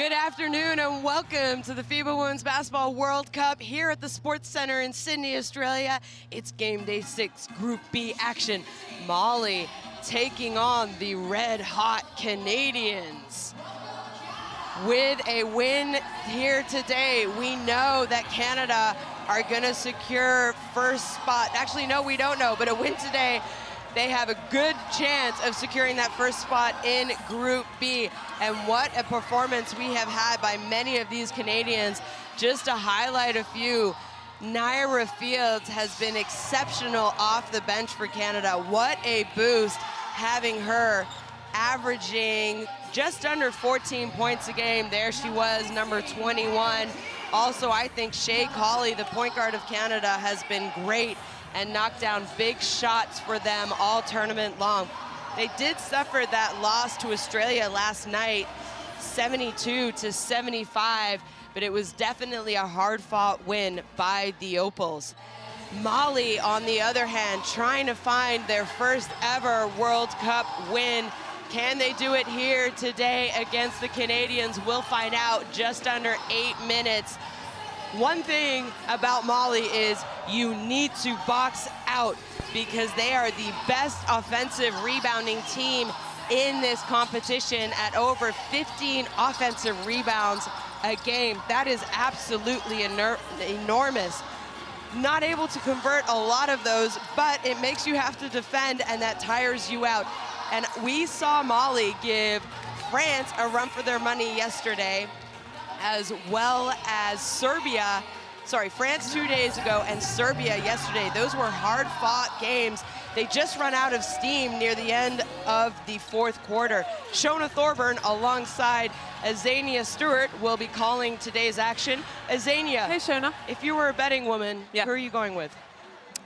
Good afternoon and welcome to the FIBA Women's Basketball World Cup here at the Sports Center in Sydney, Australia. It's game day 6, Group B action. Mali taking on the red-hot Canadians. With a win here today, we know that Canada are going to secure first spot. Actually, no, we don't know, but a win today, they have a good chance of securing that first spot in Group B. And what a performance we have had by many of these Canadians. Just to highlight a few, Naira Fields has been exceptional off the bench for Canada. What a boost having her averaging just under 14 points a game. There she was, number 21. Also, I think Shea Colley, the point guard of Canada, has been great and knocked down big shots for them all tournament long. They did suffer that loss to Australia last night, 72-75, but it was definitely a hard-fought win by the Opals. Mali, on the other hand, trying to find their first ever World Cup win. Can they do it here today against the Canadians? We'll find out just under 8 minutes. One thing about Mali is you need to box out because they are the best offensive rebounding team in this competition at over 15 offensive rebounds a game. That is absolutely enormous. Not able to convert a lot of those, but it makes you have to defend, and that tires you out. And we saw Mali give France a run for their money yesterday, as well as Serbia. Sorry, France 2 days ago and Serbia yesterday. Those were hard-fought games. They just run out of steam near the end of the fourth quarter. Shona Thorburn alongside Azania Stewart will be calling today's action. Azania, hey Shona. If you were a betting woman, Who are you going with?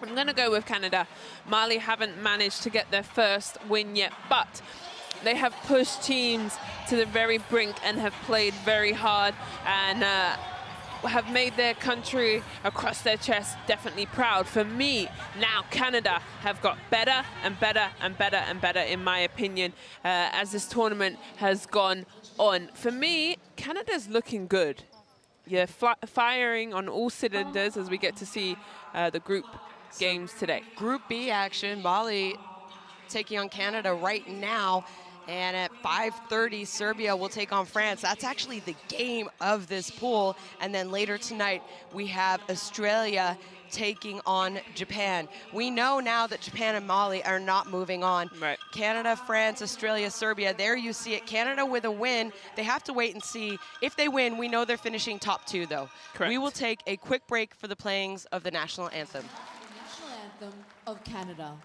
I'm going to go with Canada. Mali haven't managed to get their first win yet, but they have pushed teams to the very brink and have played very hard and have made their country across their chest definitely proud. For me, now Canada have got better and better and better and better, in my opinion, as this tournament has gone on. For me, Canada's looking good. You're firing on all cylinders as we get to see the group games today. Group B action, Mali taking on Canada right now. And at 5:30, Serbia will take on France. That's actually the game of this pool. And then later tonight, we have Australia taking on Japan. We know now that Japan and Mali are not moving on. Right. Canada, France, Australia, Serbia, there you see it. Canada with a win. They have to wait and see. If they win, we know they're finishing top 2, though. Correct. We will take a quick break for the playings of the national anthem. The national anthem of Canada.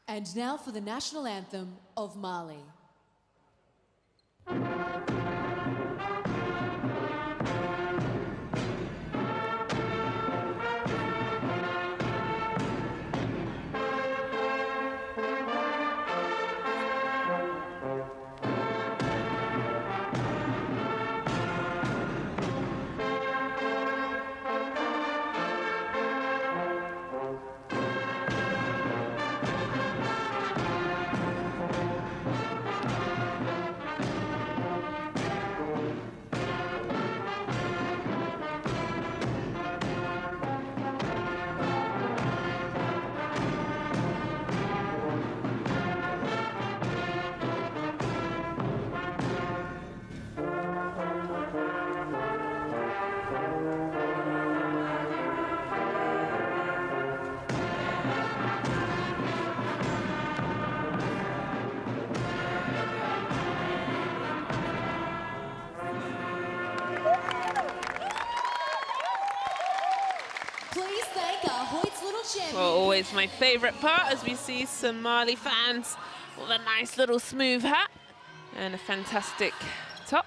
And now for the national anthem of Mali. always my favorite part, as we see some Mali fans with a nice little smooth hat and a fantastic top.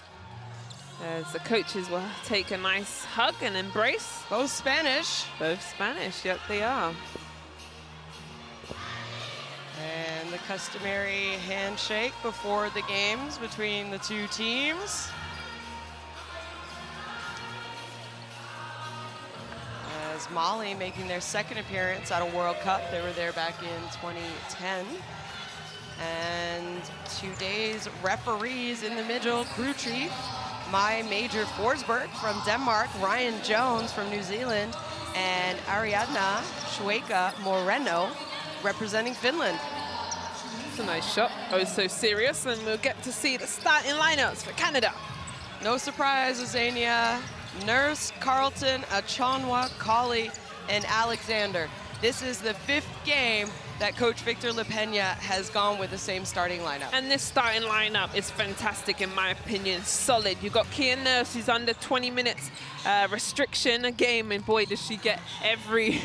As the coaches will take a nice hug and embrace. Both Spanish. Both Spanish, yep, they are. And the customary handshake before the games between the two teams. As Mali making their second appearance at a World Cup. They were there back in 2010. And today's referees in the middle, crew chief, Mai Major Forsberg from Denmark, Ryan Jones from New Zealand, and Ariadna Shueika Moreno representing Finland. It's a nice shot. Oh, so serious, and we'll get to see the starting lineups for Canada. No surprise, Azania, Nurse, Carlton, Achonwa, Colley, and Alexander. This is the 5th game that Coach Victor Lepena has gone with the same starting lineup. And this starting lineup is fantastic, in my opinion. Solid. You've got Kian Nurse, who's under 20 minutes restriction a game, and boy, does she get every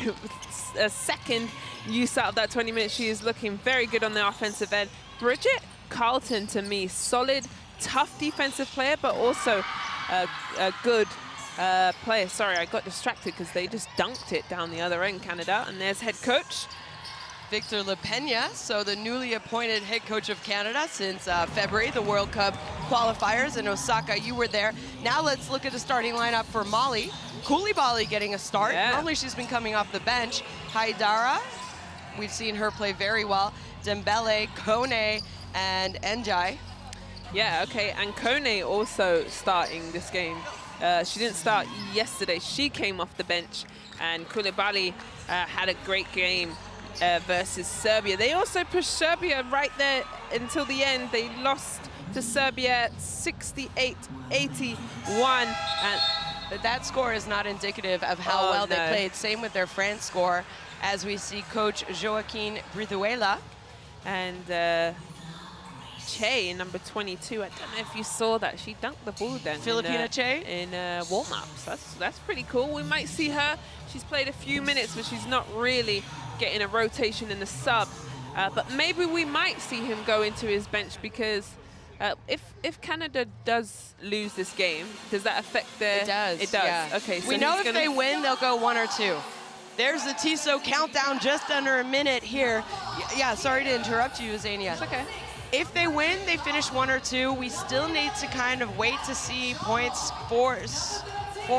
second use out of that 20 minutes. She is looking very good on the offensive end. Bridget Carlton, to me, solid, tough defensive player, but also a good player. Sorry, I got distracted because they just dunked it down the other end, Canada. And there's head coach Victor Lepena, so the newly appointed head coach of Canada since February, the World Cup qualifiers in Osaka. You were there. Now let's look at the starting lineup for Mali. Koulibaly getting a start. Yeah. Normally she's been coming off the bench. Haidara, we've seen her play very well. Dembele, Kone, and Njai. Yeah, okay, and Kone also starting this game. She didn't start yesterday. She came off the bench, and Koulibaly had a great game versus Serbia. They also pushed Serbia right there until the end. They lost to Serbia 68-81. But that score is not indicative of how well they played. Same with their France score, as we see Coach Joaquin Brizuela. And Che, number 22, I don't know if you saw that. She dunked the ball then. Filipina Che? In warm-ups. That's pretty cool. We might see her. She's played a few minutes, but she's not really getting a rotation in the sub. But maybe we might see him go into his bench, because if Canada does lose this game, does that affect their... It does. It does. Yeah. Okay. So we know if they win, they'll go 1 or 2. There's the Tissot countdown, just under a minute here. Yeah, sorry to interrupt you, Zania. It's okay. If they win, they finish 1 or 2. We still need to kind of wait to see points for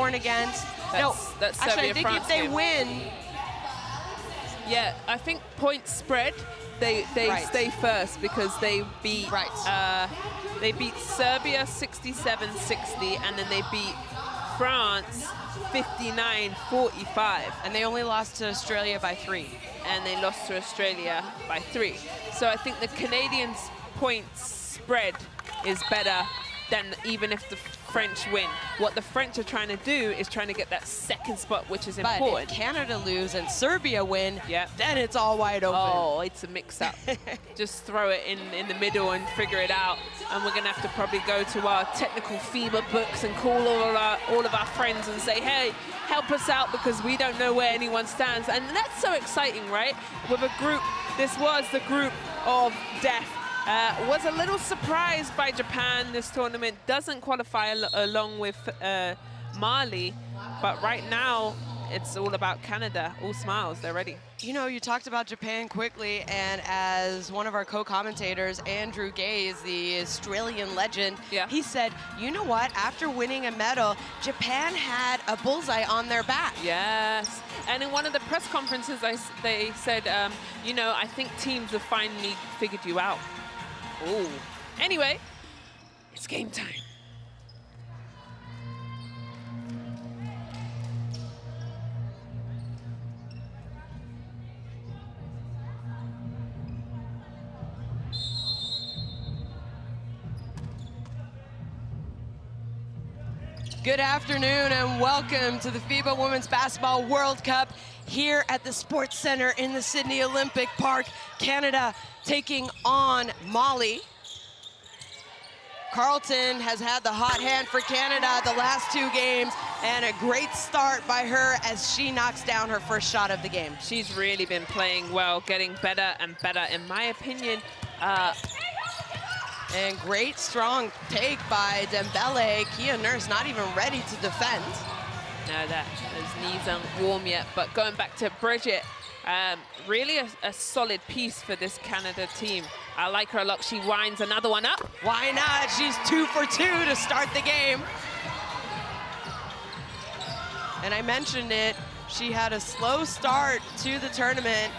and against. That's actually, I think France if they game. win... Yeah, I think point spread, they stay first, because they beat they beat Serbia 67-60, and then they beat France 59-45. And they only lost to Australia by 3. And they lost to Australia by 3. So I think the Canadians' points spread is better than even if the French win. What the French are trying to do is trying to get that second spot, which is important. But if Canada lose and Serbia win, yep, then it's all wide open. Oh, it's a mix-up. Just throw it in the middle and figure it out. And we're going to have to probably go to our technical FIBA books and call all of our friends and say, hey, help us out, because we don't know where anyone stands. And that's so exciting, right? With a group, this was the group of death. Was a little surprised by Japan. This tournament doesn't qualify along with Mali, but right now it's all about Canada. All smiles, they're ready. You know, you talked about Japan quickly, and as one of our co-commentators, Andrew Gaze, the Australian legend, he said, you know what, after winning a medal, Japan had a bullseye on their back. Yes, and in one of the press conferences, they said, you know, I think teams have finally figured you out. Ooh. Anyway, it's game time. Good afternoon and welcome to the FIBA Women's Basketball World Cup here at the Sports Center in the Sydney Olympic Park. Canada taking on Mali. Carlton has had the hot hand for Canada the last 2 games. And a great start by her as she knocks down her first shot of the game. She's really been playing well, getting better and better, in my opinion. And great strong take by Dembele. Kia Nurse not even ready to defend. No, those knees aren't warm yet. But going back to Bridget, really a solid piece for this Canada team. I like her a lot. She winds another one up. Why not? She's 2 for 2 to start the game. And I mentioned it, she had a slow start to the tournament.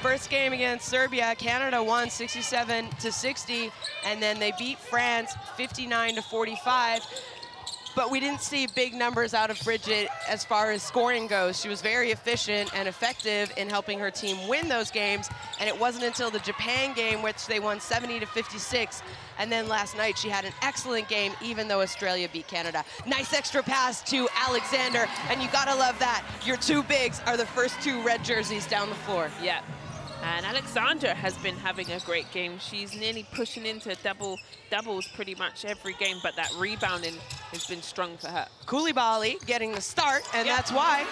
First game against Serbia, Canada won 67-60, and then they beat France 59-45. But we didn't see big numbers out of Bridget as far as scoring goes. She was very efficient and effective in helping her team win those games. And it wasn't until the Japan game, which they won 70-56. And then last night, she had an excellent game, even though Australia beat Canada. Nice extra pass to Alexander. And you gotta love that. Your two bigs are the first two red jerseys down the floor. Yeah. And Alexandra has been having a great game. She's nearly pushing into doubles pretty much every game, but that rebounding has been strong for her. Koulibaly getting the start, and that's why.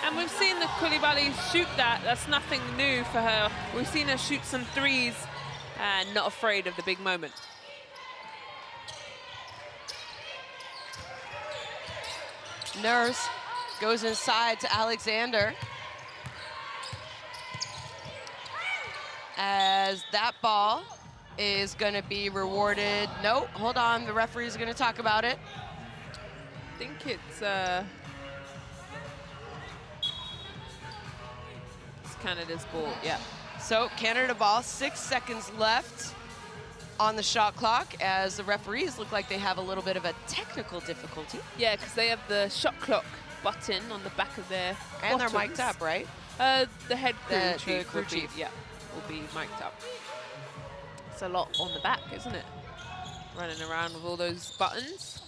And we've seen the Koulibaly shoot that. That's nothing new for her. We've seen her shoot some threes and not afraid of the big moment. Nurse goes inside to Alexander. As that ball is going to be rewarded. No, hold on, the referee is going to talk about it. I think it's Canada's ball, yeah. So Canada ball, 6 seconds left on the shot clock as the referees look like they have a little bit of a technical difficulty. Yeah, because they have the shot clock button on the back of their And bottoms. they're mic'd up, right? The head crew chief, the crew chief. yeah, will be mic'd up. It's a lot on the back, isn't it? Running around with all those buttons.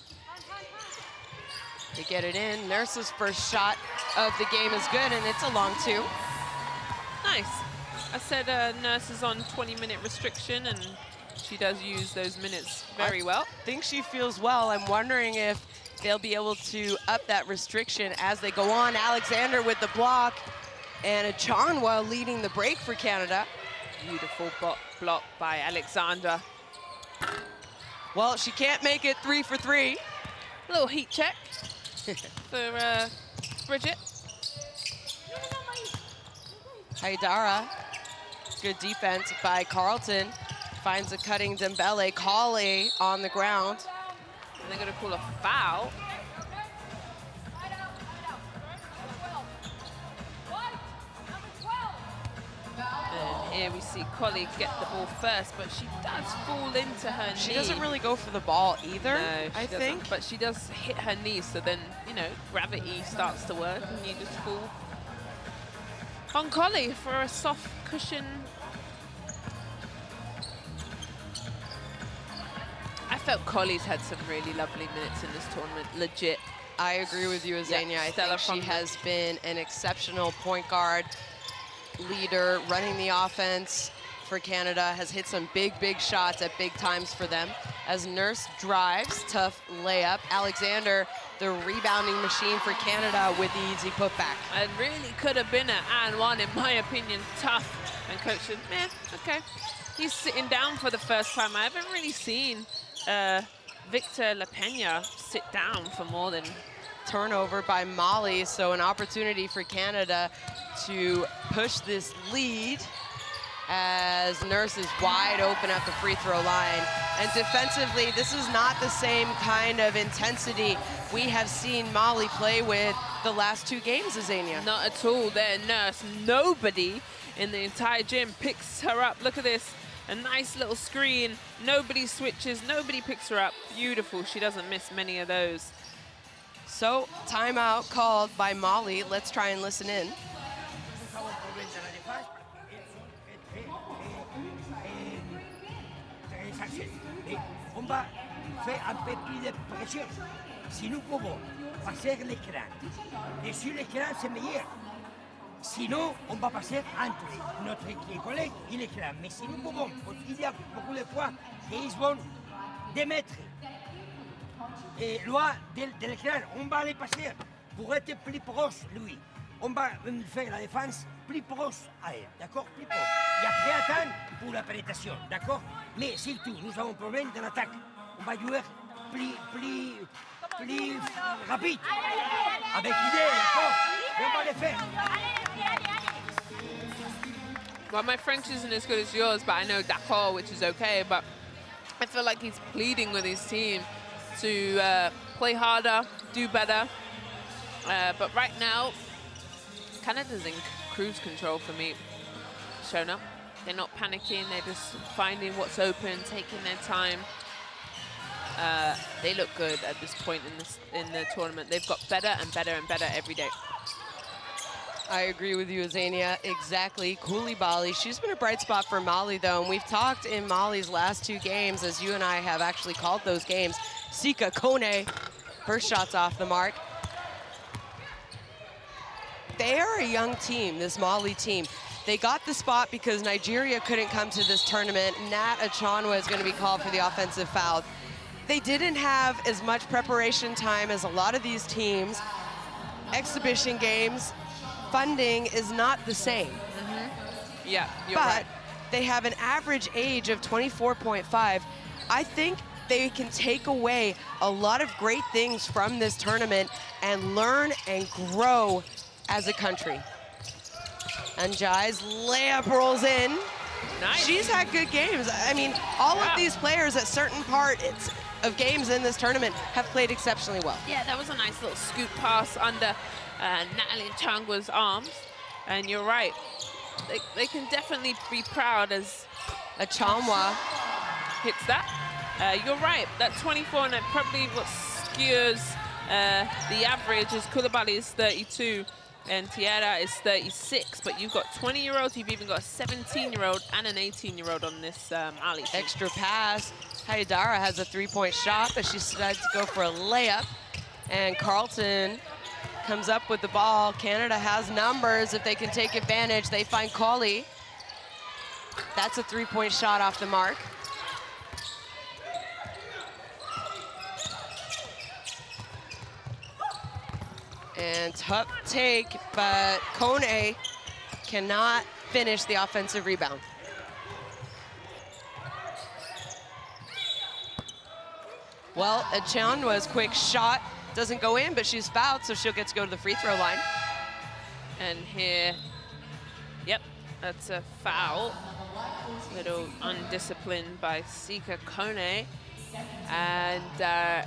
They get it in. Nurse's first shot of the game is good, and it's a long two. Nice. I said Nurse is on 20-minute restriction, and she does use those minutes very well. I think she feels well. I'm wondering if they'll be able to up that restriction as they go on. Alexander with the block, and Achanwa leading the break for Canada. Beautiful block by Alexandra. Well, she can't make it 3 for 3. A little heat check for Bridget. Haidara, good defense by Carlton. Finds a cutting Dembele. Colley on the ground. And they're going to call a foul. And here we see Colley get the ball first, but she does fall into her knee. She doesn't really go for the ball either, No, I think. But she does hit her knee, so then, you know, gravity starts to work and you just fall on Colley for a soft cushion. I felt Colley's had some really lovely minutes in this tournament, legit. I agree with you, Azania. Yeah, I think she has been an exceptional point guard, leader, running the offense for Canada, has hit some big shots at big times for them. As Nurse drives, tough layup. Alexander, the rebounding machine for Canada with the easy putback. It really could have been an and one, in my opinion. Tough. And coach said, meh, okay. He's sitting down for the first time. I haven't really seen Victor La Peña sit down for more than... Turnover by Molly, so an opportunity for Canada to push this lead as Nurse is wide open at the free throw line. And defensively, this is not the same kind of intensity we have seen Molly play with the last 2 games, Azania. Not at all there, Nurse. Nobody in the entire gym picks her up. Look at this. A nice little screen. Nobody switches. Nobody picks her up. Beautiful. She doesn't miss many of those. So, timeout called by Molly. Let's try and listen in. On va faire un peu plus de pression. Si nous pouvons passer l'écran, et sur l'écran, c'est meilleur. Sinon, on va passer entre notre collègue et l'écran. Mais si nous pouvons, il y a beaucoup de fois qu'ils vont démettre. loin de l'écran. On va les passer pour être plus proche, lui. On va faire la défense plus proche à elle, d'accord? Plus proche. Et après attendre pour la pénétration, d'accord? Mais surtout, nous avons un problème dans l'attaque. On va jouer plus rapide. Avec idée, d'accord? On va le faire. Well, my French isn't as good as yours, but I know d'accord, which is okay. But I feel like he's pleading with his team to play harder, do better. But right now, Canada's in cruise control for me, Shona. They're not panicking, they're just finding what's open, taking their time. They look good at this point in the tournament. They've got better and better and better every day. I agree with you, Zania. Exactly. Koulibaly. She's been a bright spot for Mali, though, and we've talked in Mali's last 2 games, as you and I have actually called those games. Sika Kone, first shot's off the mark. They are a young team, this Mali team. They got the spot because Nigeria couldn't come to this tournament. Nat Achanwa is going to be called for the offensive foul. They didn't have as much preparation time as a lot of these teams. Exhibition games, funding is not the same. Yeah, you're right. But they have an average age of 24.5. I think they can take away a lot of great things from this tournament and learn and grow as a country. And Jai's layup rolls in. Nice. She's had good games. I mean, all of these players at certain parts of games in this tournament have played exceptionally well. Yeah, that was a nice little scoop pass under Natalie Changwa's arms. And you're right. They can definitely be proud as Achanwa hits that. You're right. That 24, and that probably what skews the average is Koulibaly is 32 and Tiara is 36. But you've got 20-year-olds, you've even got a 17-year-old and an 18-year-old on this Ali team. extra pass. Haidara has a 3-point shot, but she decides to go for a layup. And Carlton comes up with the ball. Canada has numbers if they can take advantage. They find Colley. That's a 3-point shot off the mark. And tough take, but Kone cannot finish the offensive rebound. Well, Achanwa's quick shot doesn't go in, but she's fouled, so she'll get to go to the free throw line. And here, yep, that's a foul. Little undisciplined by Sika Kone. And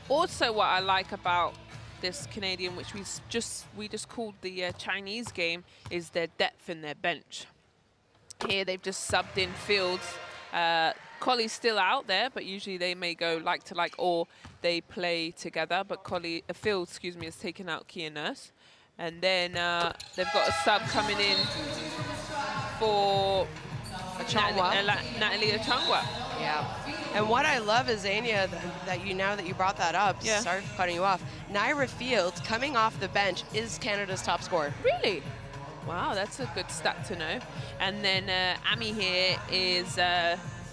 also what I like about this Canadian, which we just called the Chinese game, is their depth in their bench. Here they've just subbed in Fields. Colley's still out there, but usually they may go like to like, or they play together. But Fields, excuse me, has taken out Kia Nurse, and then they've got a sub coming in for Natalie Achanwa. Yeah. And what I love is, Zania, that now that you brought that up, sorry for cutting you off, Naira Fields, coming off the bench, is Canada's top scorer. Really? Wow, that's a good stat to know. And then Ami here is,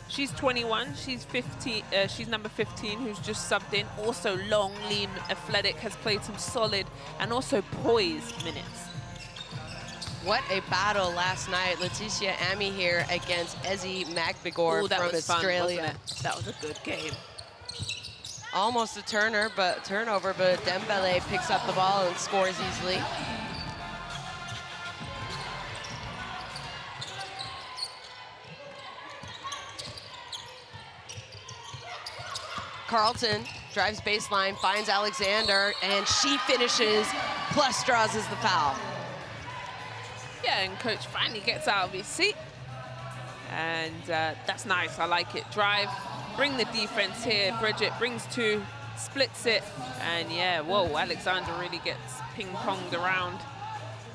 she's 21, she's 15, she's number 15, who's just subbed in. Also long, lean, athletic, has played some solid and also poised minutes. What a battle last night. Leticia Ami here against Ezzy Magbigor from Australia. Fun, wasn't it? That was a good game. Almost a turnover, but Dembele picks up the ball and scores easily. Carlton drives baseline, finds Alexander, and she finishes, plus draws as the foul. Yeah, and coach finally gets out of his seat. And that's nice, I like it. Drive, bring the defense here. Bridget brings 2, splits it. And yeah, whoa, Alexander really gets ping-ponged around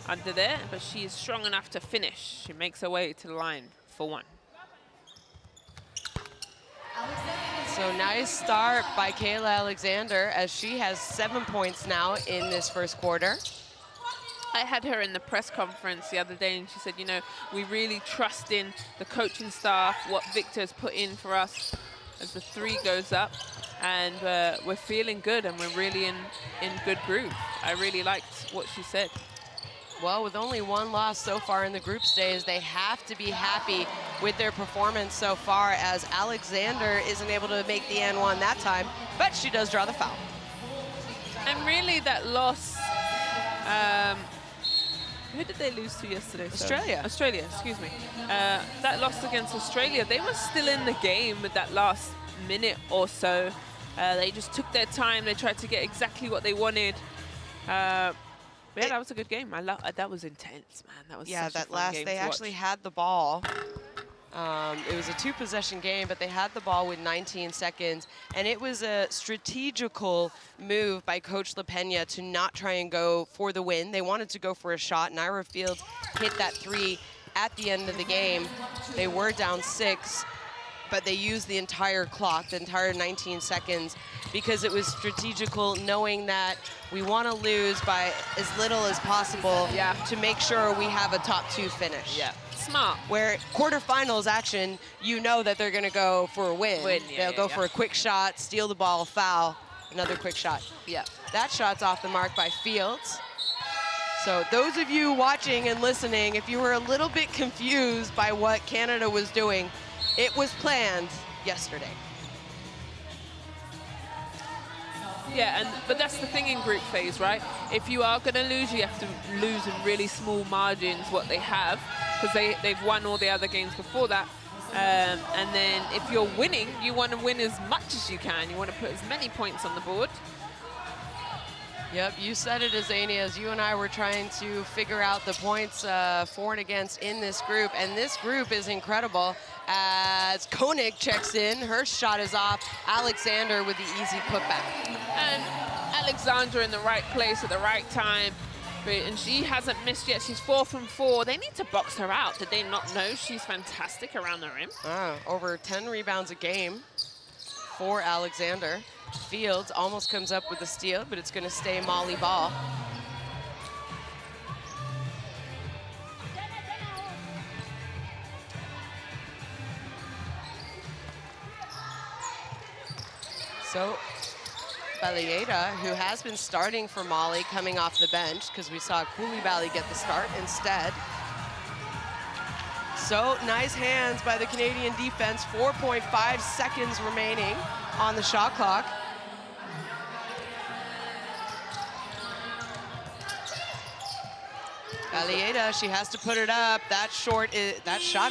under there. But she is strong enough to finish. She makes her way to the line for 1. So nice start by Kayla Alexander, as she has 7 points now in this first quarter. I had her in the press conference the other day, and she said, you know, we really trust in the coaching staff, what Victor's put in for us. as the 3 goes up. And we're feeling good, and we're really in good groove. I really liked what she said. Well, with only 1 loss so far in the group stage, they have to be happy with their performance so far, as Alexander isn't able to make the N1 that time, but she does draw the foul. And really that loss, who did they lose to yesterday? Australia. Australia, excuse me. That loss against Australia, they were still in the game with that last minute or so. They just took their time. They tried to get exactly what they wanted. Yeah, that was a good game. That was intense, man. That was such a that fun last, game they to actually watch. had the ball. It was a 2-possession game, but they had the ball with 19 seconds, and it was a strategical move by Coach LaPena to not try and go for the win. They wanted to go for a shot. Naira Fields hit that 3 at the end of the game. They were down 6, but they used the entire clock, the entire 19 seconds, because it was strategical, knowing that we want to lose by as little as possible to make sure we have a top 2 finish. Yeah, smart. Where quarterfinals action, you know that they're going to go for a win. They'll go for a quick shot, steal the ball, foul, another quick shot. Yeah. That shot's off the mark by Fields. So those of you watching and listening, if you were a little bit confused by what Canada was doing, it was planned yesterday. Yeah, but that's the thing in group phase, right? If you are going to lose, you have to lose in really small margins, what they have, because they've won all the other games before that. And then if you're winning, you want to win as much as you can. You want to put as many points on the board. Yep, you said it, Azania, as you and I were trying to figure out the points for and against in this group. And this group is incredible as Koenig checks in. Her shot is off. Alexander with the easy putback. And Alexandra in the right place at the right time. And she hasn't missed yet. She's 4 from 4. They need to box her out. Did they not know she's fantastic around the rim? Over 10 rebounds a game for Alexander. Fields almost comes up with the steal, but it's going to stay Molly ball. So Balieda, who has been starting for Molly, coming off the bench, because we saw Koulibaly get the start instead. So nice hands by the Canadian defense. 4.5 seconds remaining on the shot clock. Balieda, she has to put it up. That shot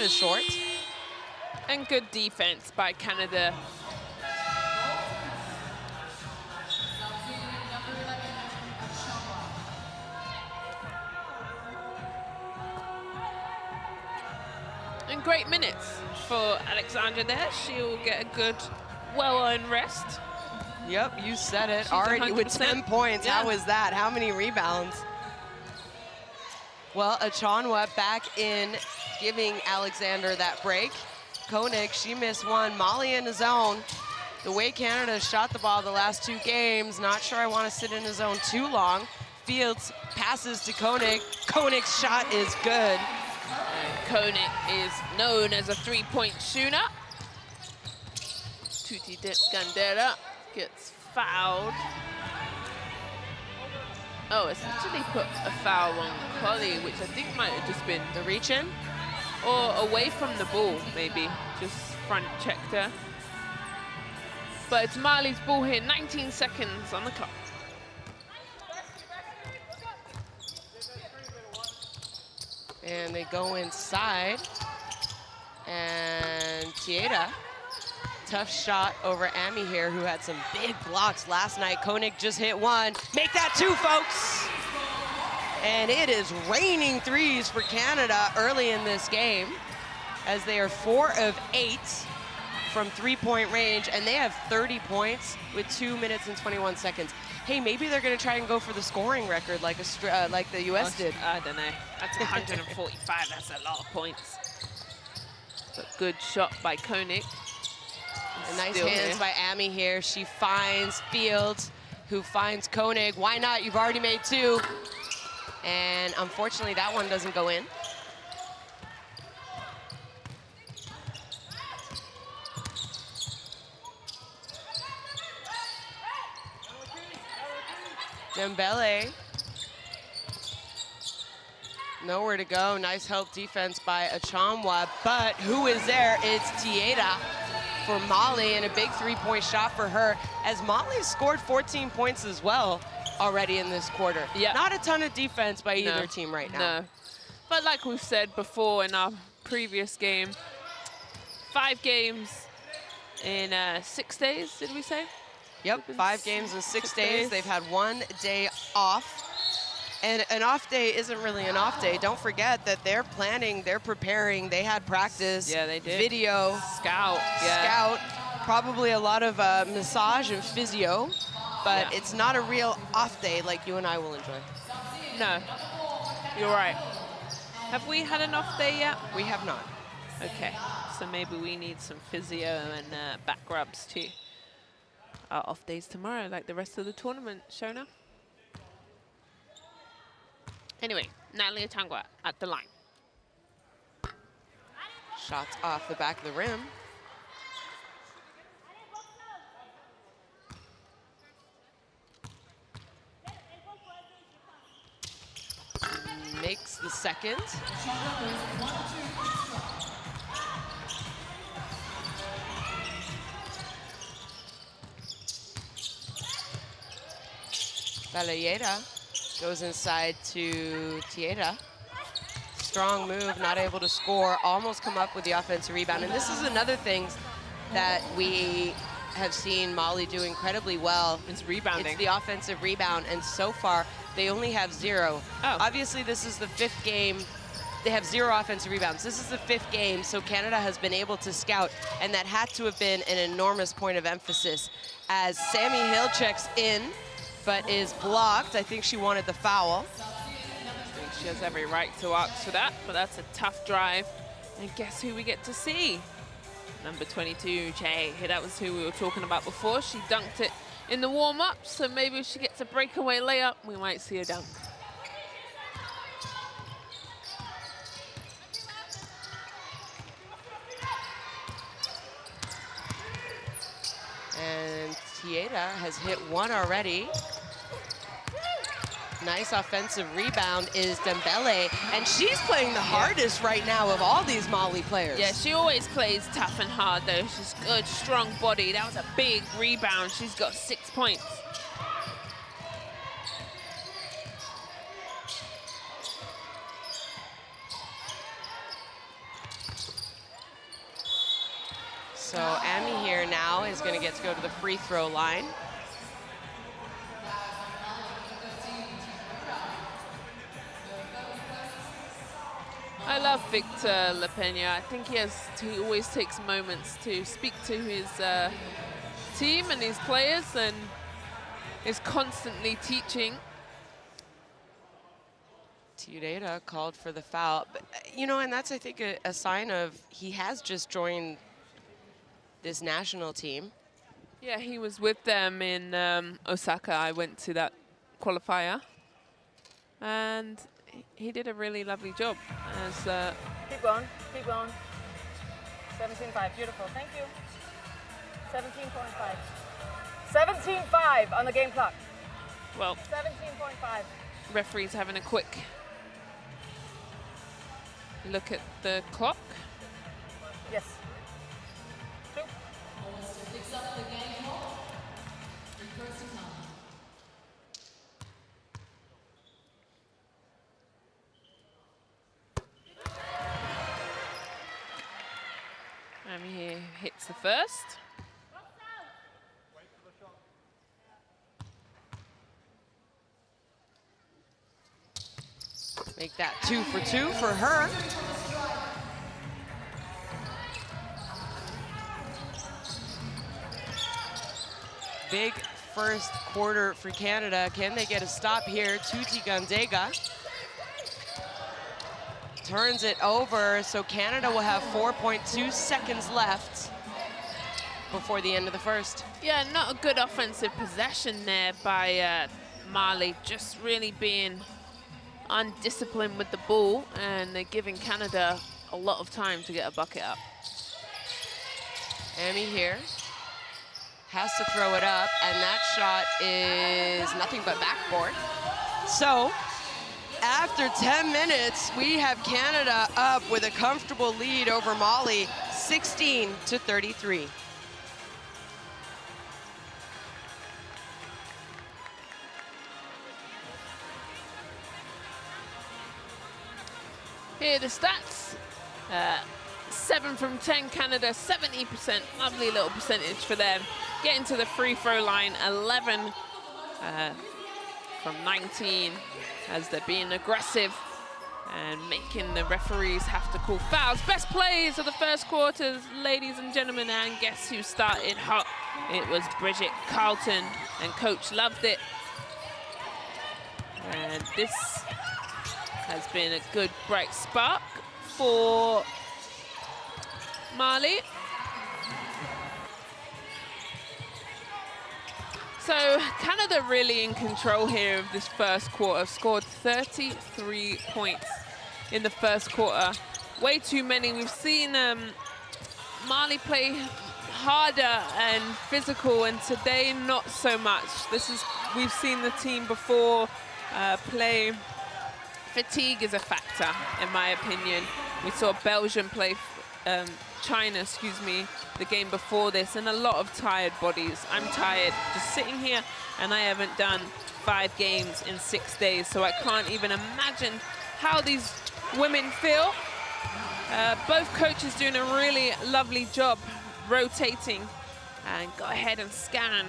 is short. And good defense by Canada. And great minutes for Alexandra there. She'll get a good, well-earned rest. Yep, you said it. She's already 100%. with 10 points. Yeah. How was that? How many rebounds? Well, Achanwa back in, giving Alexander that break. Koenig, she missed one. Molly in the zone. The way Canada shot the ball the last 2 games, not sure I want to sit in the zone too long. Fields passes to Koenig. Koenig's shot is good. Koenig is known as a 3-point shooter. Tuti Gandera gets fouled. Oh, it's actually put a foul on Polly, which I think might have just been The reach in? or away from the ball, maybe. Just front checked her. But it's Marley's ball here, 19 seconds on the clock. And they go inside. And Tieta, tough shot over Amy here, who had some big blocks last night. Koenig just hit one. Make that 2, folks. And it is raining threes for Canada early in this game, as they are 4 of 8 from 3-point range, and they have 30 points with 2 minutes and 21 seconds. Hey, maybe they're going to try and go for the scoring record like the U.S. did. I don't know. That's 145. That's a lot of points. But good shot by Koenig. And nice Still hands here. by Amy here. She finds Fields, who finds Koenig. Why not? You've already made 2. And unfortunately, that one doesn't go in. Dembele. Nowhere to go. Nice help defense by Achamwa, but who is there? It's Tieta for Mali, and a big three-point shot for her, as Mali scored 14 points as well already in this quarter. Yeah. Not a ton of defense by either team right now. No. But like we've said before in our previous game, 5 games in 6 days, did we say? Yep, 5 games in 6 days. They've had 1 day off. And an off day isn't really an off day. Don't forget that they're planning, they're preparing, they had practice. Yeah, they did. Video. Scout. Scout. Probably a lot of massage and physio. But it's not a real off day like you and I will enjoy. No, you're right. Have we had an off day yet? We have not. Okay, so maybe we need some physio and back rubs too. Our off days tomorrow, like the rest of the tournament, Shona. Anyway, Natalie Atangwa at the line. Shots off the back of the rim. Makes the second. Balayeda goes inside to Tieta. Strong move, not able to score, almost come up with the offensive rebound. And this is another thing that we have seen Mali do incredibly well. It's rebounding. It's the offensive rebound, and so far they only have 0. Oh. Obviously, this is the 5th game. They have 0 offensive rebounds. This is the 5th game, so Canada has been able to scout, and that had to have been an enormous point of emphasis. As Sammy Hill checks in, but is blocked. I think she wanted the foul. I think she has every right to ask for that, but that's a tough drive. And guess who we get to see? Number 22, Jay. That was who we were talking about before. She dunked it in the warm-up, so maybe if she gets a breakaway layup, we might see a dunk. And Tieta has hit 1 already. Nice offensive rebound is Dembele, and she's playing the hardest right now of all these Mali players. Yeah, she always plays tough and hard though. She's good, strong body. That was a big rebound. She's got 6 points. So Amy here now is going to get to go to the free throw line. I love Victor LaPena. I think he always takes moments to speak to his team and his players, and is constantly teaching. Tieta called for the foul. But, you know, and that's, I think, a sign of he has just joined this national team. Yeah, he was with them in Osaka. I went to that qualifier. And he did a really lovely job. As, keep going, keep going. 17.5, beautiful, thank you. 17.5. 17.5 on the game clock. well, 17.5. referee's having a quick look at the clock. Yes. 2. And he hits the first. Make that 2 for 2 for her. Big first quarter for Canada. Can they get a stop here? Tuti Gandega turns it over, so Canada will have 4.2 seconds left before the end of the first. Yeah, not a good offensive possession there by Mali, just really being undisciplined with the ball, and they're giving Canada a lot of time to get a bucket up. Amy here. has to throw it up, and that shot is nothing but backboard. So after 10 minutes, we have Canada up with a comfortable lead over Mali, 16-33. Here are the stats. 7 from 10 Canada, 70%, lovely little percentage for them. Getting to the free throw line, 11 from 19, as they're being aggressive and making the referees have to call fouls. Best plays of the first quarters, ladies and gentlemen, and guess who started hot? It was Bridget Carlton, and coach loved it. And this has been a good bright spark for Mali. So Canada really in control here of this first quarter, scored 33 points in the first quarter. Way too many. We've seen Mali play harder and physical, and today not so much. We've seen the team before play. Fatigue is a factor, in my opinion. We saw Belgium play China, excuse me, the game before this, and a lot of tired bodies. I'm tired just sitting here, and I haven't done 5 games in 6 days, so I can't even imagine how these women feel. Both coaches doing a really lovely job rotating. And go ahead and scan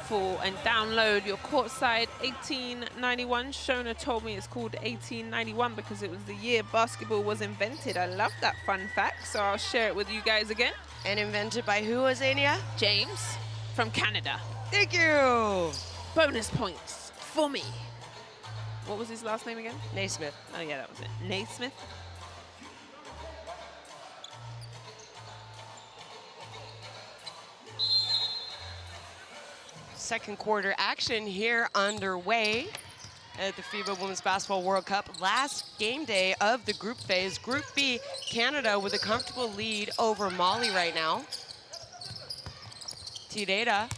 for and download your courtside 1891. Shona told me it's called 1891 because it was the year basketball was invented. I love that fun fact, so I'll share it with you guys again. And invented by who, Azania? James from Canada. Thank you. Bonus points for me. What was his last name again? Naismith. Oh yeah, that was it. Naismith. Second quarter action here underway at the FIBA Women's Basketball World Cup. Last game day of the group phase. Group B, Canada with a comfortable lead over Mali right now. Tideda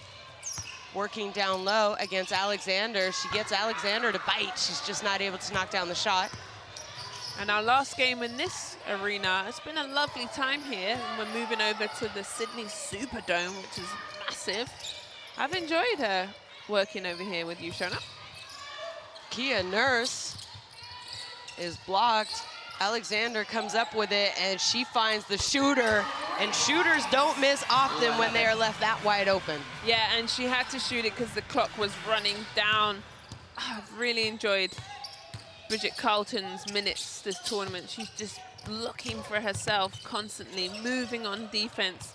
working down low against Alexander. She gets Alexander to bite. She's just not able to knock down the shot. And our last game in this arena, it's been a lovely time here. And we're moving over to the Sydney Superdome, which is massive. I've enjoyed working over here with you, Shona. Kia Nurse is blocked. Alexander comes up with it, and she finds the shooter. And shooters don't miss often when they are left that wide open. Yeah, and she had to shoot it because the clock was running down. I've really enjoyed Bridget Carlton's minutes this tournament. She's just looking for herself constantly, moving on defense.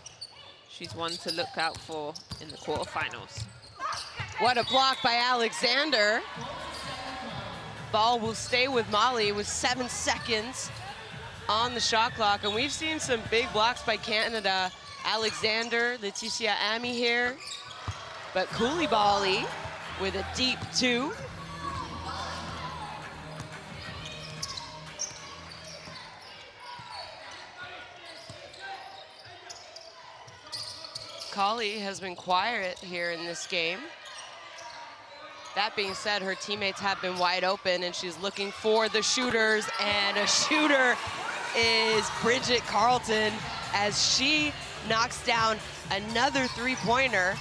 She's one to look out for in the quarterfinals. What a block by Alexander. Ball will stay with Mali with 7 seconds on the shot clock. And we've seen some big blocks by Canada. Alexander, Leticia Ami here. But Koulibaly with a deep 2. Kali has been quiet here in this game. That being said, her teammates have been wide open, and she's looking for the shooters, and a shooter is Bridget Carlton as she knocks down another 3-pointer,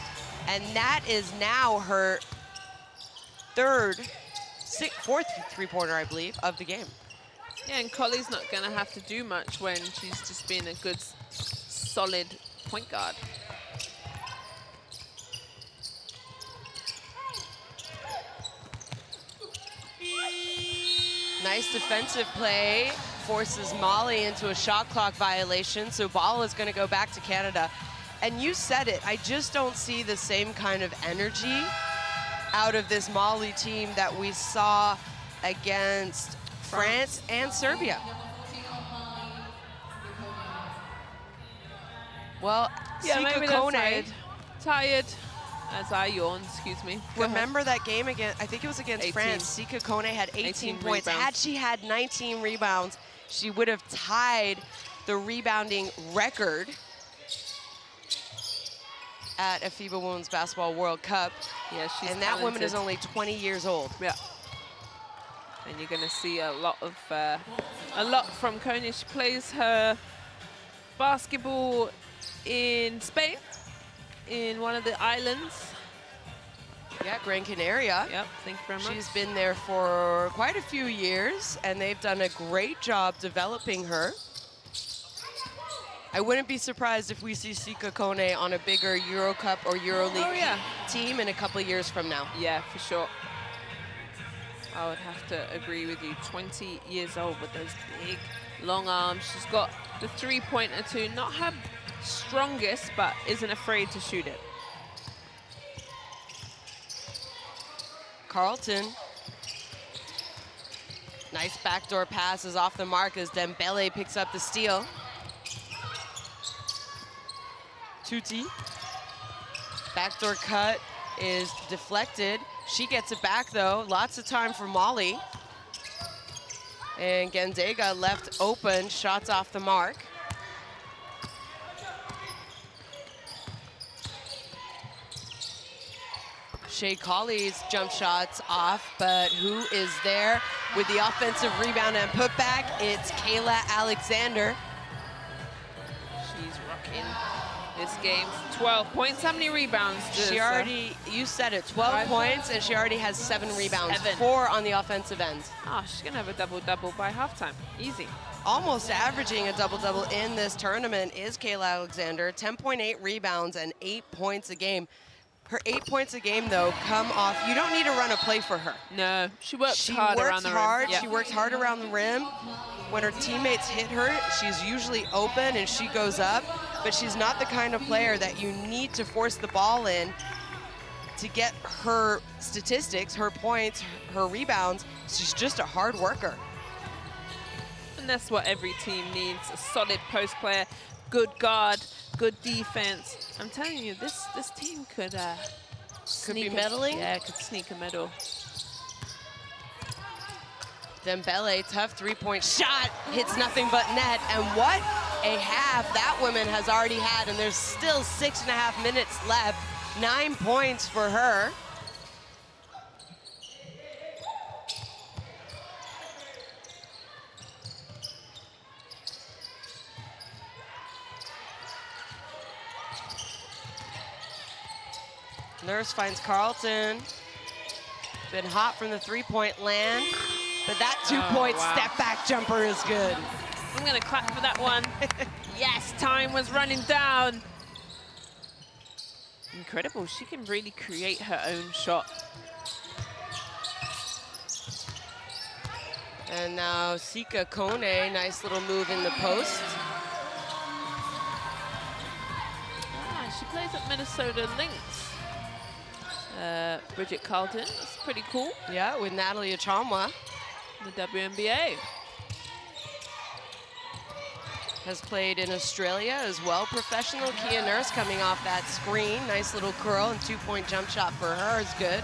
and that is now her fourth 3-pointer, I believe, of the game. Yeah, and Collie's not going to have to do much when she's just being a good, solid point guard. Nice defensive play, forces Mali into a shot clock violation, so ball is gonna go back to Canada. And you said it, I just don't see the same kind of energy out of this Mali team that we saw against France and Serbia. Well, Yeah, Sika maybe they're Kone, tired, as I yawn, excuse me. Go ahead. remember that game against, I think it was against 18. France. Sika Kone had 18 points. rebounds. Had she had 19 rebounds, she would have tied the rebounding record at a FIBA Women's Basketball World Cup. Yeah, she's And that talented. woman is only 20 years old. Yeah. And you're going to see a lot from Koné. She plays her basketball in Spain, in one of the islands. Yeah, Gran Canaria. Yep, thank you very much. She's been there for quite a few years, and they've done a great job developing her. I wouldn't be surprised if we see Sika Koné on a bigger Euro Cup or EuroLeague team in a couple of years from now. Yeah, for sure. I would have to agree with you. 20 years old with those big, long arms. She's got the three-pointer too. Not her strongest, but isn't afraid to shoot it. Carlton. Nice backdoor pass is off the mark as Dembele picks up the steal. Tuti. Backdoor cut is deflected. She gets it back though. Lots of time for Molly. And Gendega left open, shots off the mark. Shea Colley's jump shots off, but who is there with the offensive rebound and putback? It's Kayla Alexander. She's rocking this game. 12 points. How many rebounds? She already, you said it, 12 points, and she already has 7 rebounds, 4 on the offensive end. Oh, she's going to have a double-double by halftime. Easy. Almost averaging a double-double in this tournament is Kayla Alexander. 10.8 rebounds and 8 points a game. Her 8 points a game, though, come off. You don't need to run a play for her. No, she works hard around the rim. She works hard around the rim. When her teammates hit her, she's usually open and she goes up, but she's not the kind of player that you need to force the ball in to get her statistics, her points, her rebounds. She's just a hard worker. And that's what every team needs, a solid post player, good guard, good defense. I'm telling you, this team could be medaling? Yeah, could sneak a medal. Dembele, tough three-point shot, hits nothing but net. And what a half that woman has already had, and there's still 6.5 minutes left. 9 points for her. Nurse finds Carlton. Been hot from the three-point land, but that two-point step-back jumper is good. I'm gonna clap for that one. Yes, time was running down. Incredible, she can really create her own shot. And now Sika Koné, nice little move in the post. She plays at Minnesota Lynx. Bridget Carlton, it's pretty cool. Yeah, with Natalie Achamwa. The WNBA. Has played in Australia as well. Professional. Kia Nurse coming off that screen. Nice little curl and two-point jump shot for her is good.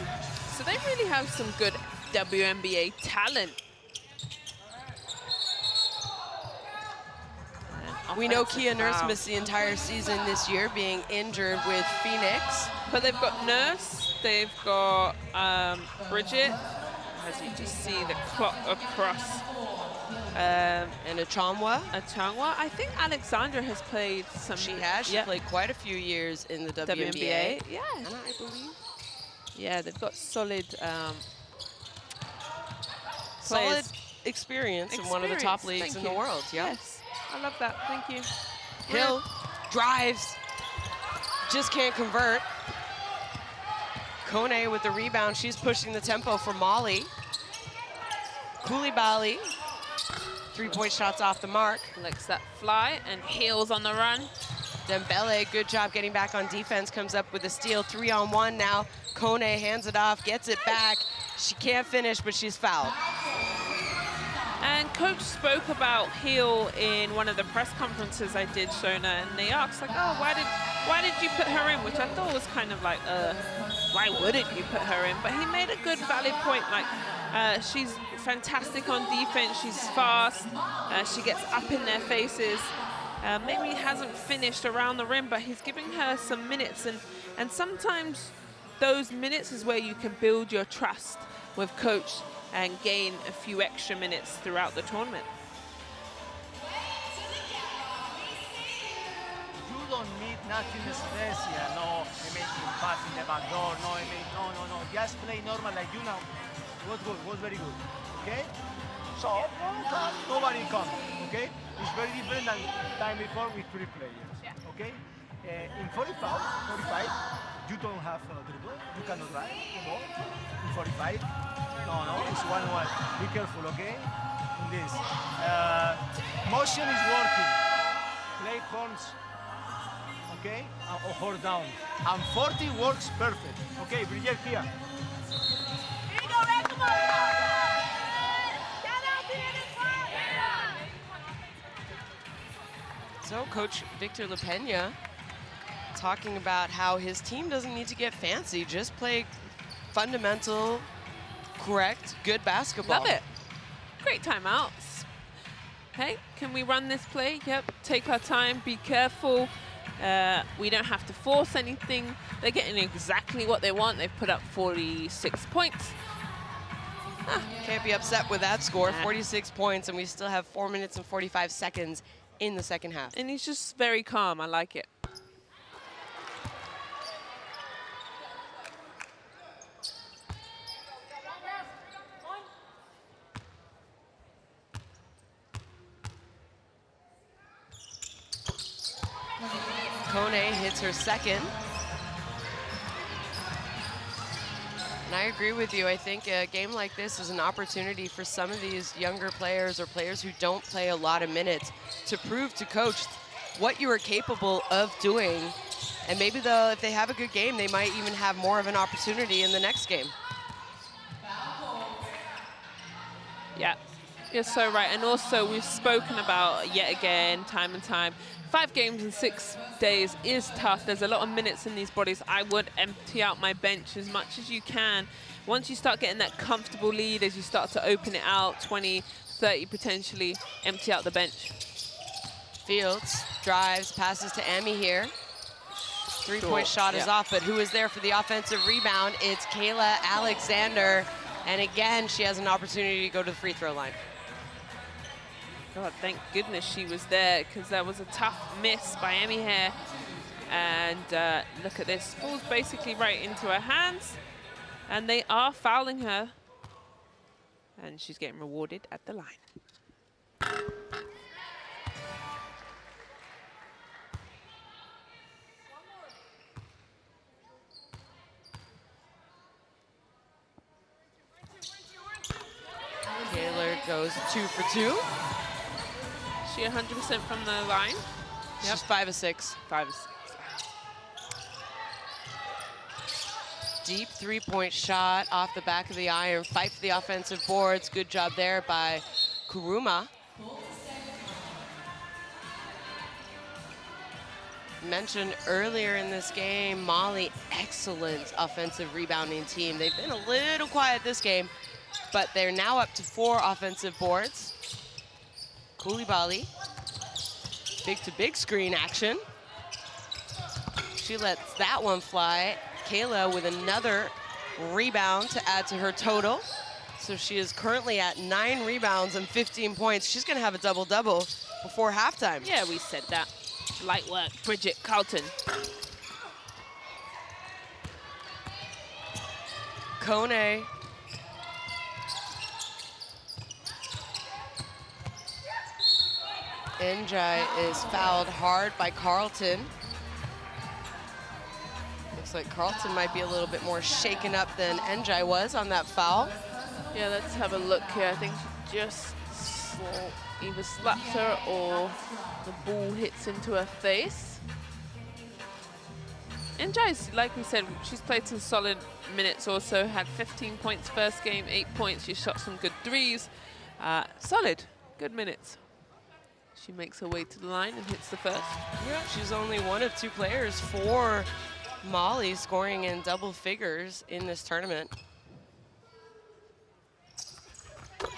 So they really have some good WNBA talent. We know Kia Nurse missed the entire season this year, being injured with Phoenix. But they've got Nurse, they've got Bridget, as you just see the clock across. And Achamwa. I think Alexandra has played some. She has. She played quite a few years in the WNBA. Yeah, I believe. Yeah, they've got solid. Solid experience in one of the top leagues in the world. Yeah. Yes. I love that, thank you. Hill drives, just can't convert. Koné with the rebound, she's pushing the tempo for Molly. Koulibaly, three-point shots off the mark. Lets that fly and heels on the run. Dembele, good job getting back on defense, comes up with a steal, 3-on-1 now. Koné hands it off, gets it back. She can't finish, but she's fouled. And coach spoke about Hill in one of the press conferences I did, Shona, and they asked like, oh, why did you put her in? Which I thought was kind of like, why wouldn't you put her in? But he made a good, valid point. Like, she's fantastic on defense. She's fast. She gets up in their faces. Maybe hasn't finished around the rim, but he's giving her some minutes. And sometimes those minutes is where you can build your trust with coach and gain a few extra minutes throughout the tournament. You don't need nothing special, no making pass in the back door, no. Just play normal like you now. Was good, was very good, okay? So, nobody comes, okay? It's very different than time before with 3 players, okay? In 45, you don't have a dribble, you cannot drive the ball. In 45, no, it's 1-1. Be careful, okay? In this. Motion is working. Play horns, okay? Or hold down. And 40 works perfect. Okay, Bridget here. So Coach Victor LaPena talking about how his team doesn't need to get fancy, just play fundamental, correct, good basketball. Love it. Great timeouts. Hey, can we run this play? Yep, take our time, be careful. We don't have to force anything. They're getting exactly what they want. They've put up 46 points. Can't be upset with that score, 46 points, and we still have 4 minutes and 45 seconds in the second half. And he's just very calm. I like it. Kone hits her second. And I agree with you. I think a game like this is an opportunity for some of these younger players or players who don't play a lot of minutes to prove to coach what you are capable of doing. And maybe if they have a good game, they might even have more of an opportunity in the next game. Yeah, you're so right. And also, we've spoken about, yet again, time and time, 5 games in 6 days is tough. There's a lot of minutes in these bodies. I would empty out my bench as much as you can. Once you start getting that comfortable lead, as you start to open it out, 20, 30 potentially, empty out the bench. Fields drives, passes to Emmy here. Three-point shot is off, but who is there for the offensive rebound? It's Kayla Alexander. And again, she has an opportunity to go to the free throw line. God, thank goodness she was there, because that was a tough miss by Emmy here. And look at this, falls basically right into her hands. And they are fouling her. And she's getting rewarded at the line. Taylor goes 2 for 2. She 100% from the line. She's 5 of 6. 5 of 6. Deep three-point shot off the back of the iron. Fight for the offensive boards. Good job there by Kuruma. Mentioned earlier in this game, Mali, excellent offensive rebounding team. They've been a little quiet this game, but they're now up to 4 offensive boards. Koulibaly, big-to-big screen action. She lets that one fly. Kayla with another rebound to add to her total. So she is currently at 9 rebounds and 15 points. She's gonna have a double-double before halftime. Yeah, we said that. Light work, Bridget Carlton. Kone. Njai is fouled hard by Carlton. Looks like Carlton might be a little bit more shaken up than Njai was on that foul. Yeah, let's have a look here. I think she just either slapped her or the ball hits into her face. Njai's, like we said, she's played some solid minutes also, had 15 points first game, 8 points. She shot some good threes. Solid, good minutes. She makes her way to the line and hits the first. Yeah, she's only one of 2 players for Mali scoring in double figures in this tournament. So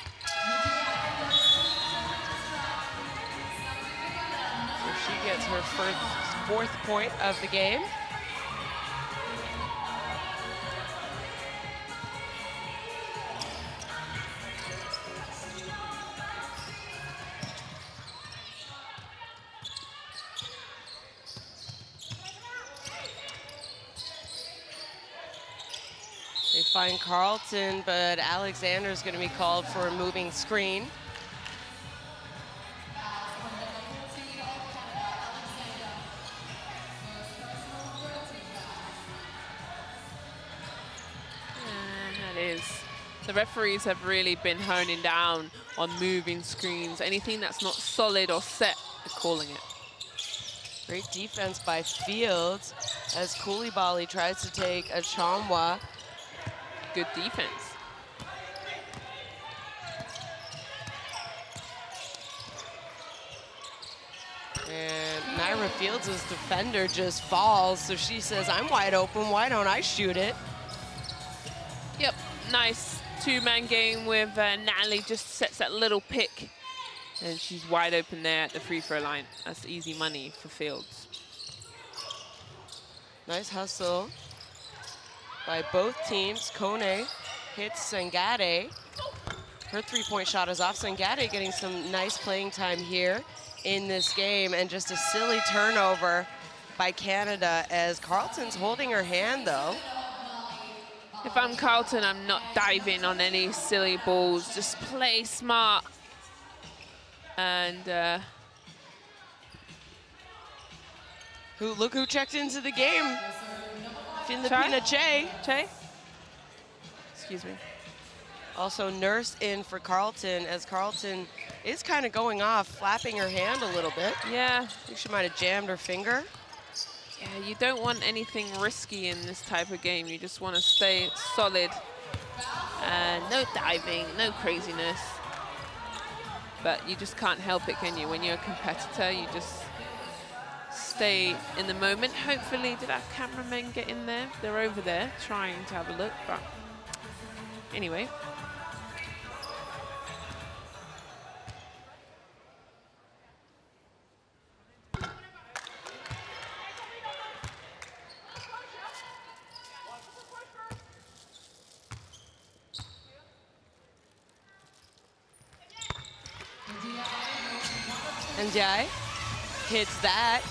She gets her fourth point of the game. They find Carlton, but Alexander's going to be called for a moving screen. The referees have really been honing down on moving screens. Anything that's not solid or set, they're calling it. Great defense by Fields as Koulibaly tries to take a Chamwa. Good defense. And Naira Fields' defender just falls, so she says, I'm wide open, why don't I shoot it? Yep, nice two-man game with Natalie, just sets that little pick. And she's wide open there at the free throw line. That's easy money for Fields. Nice hustle by both teams. Kone hits Sangade. Her three-point shot is off. Sangade getting some nice playing time here in this game, and just a silly turnover by Canada as Carlton's holding her hand, though. If I'm Carlton, I'm not diving on any silly balls. Just play smart. And look who checked into the game. Filipina Che. Excuse me. Also Nurse in for Carlton, as Carlton is kind of going off, flapping her hand a little bit. Yeah. I think she might have jammed her finger. Yeah, you don't want anything risky in this type of game. You just want to stay solid. And no diving, no craziness. But you just can't help it, can you? When you're a competitor, you just stay in the moment. Hopefully, did our cameramen get in there? They're over there trying to have a look, but anyway. Ndiaye hits that.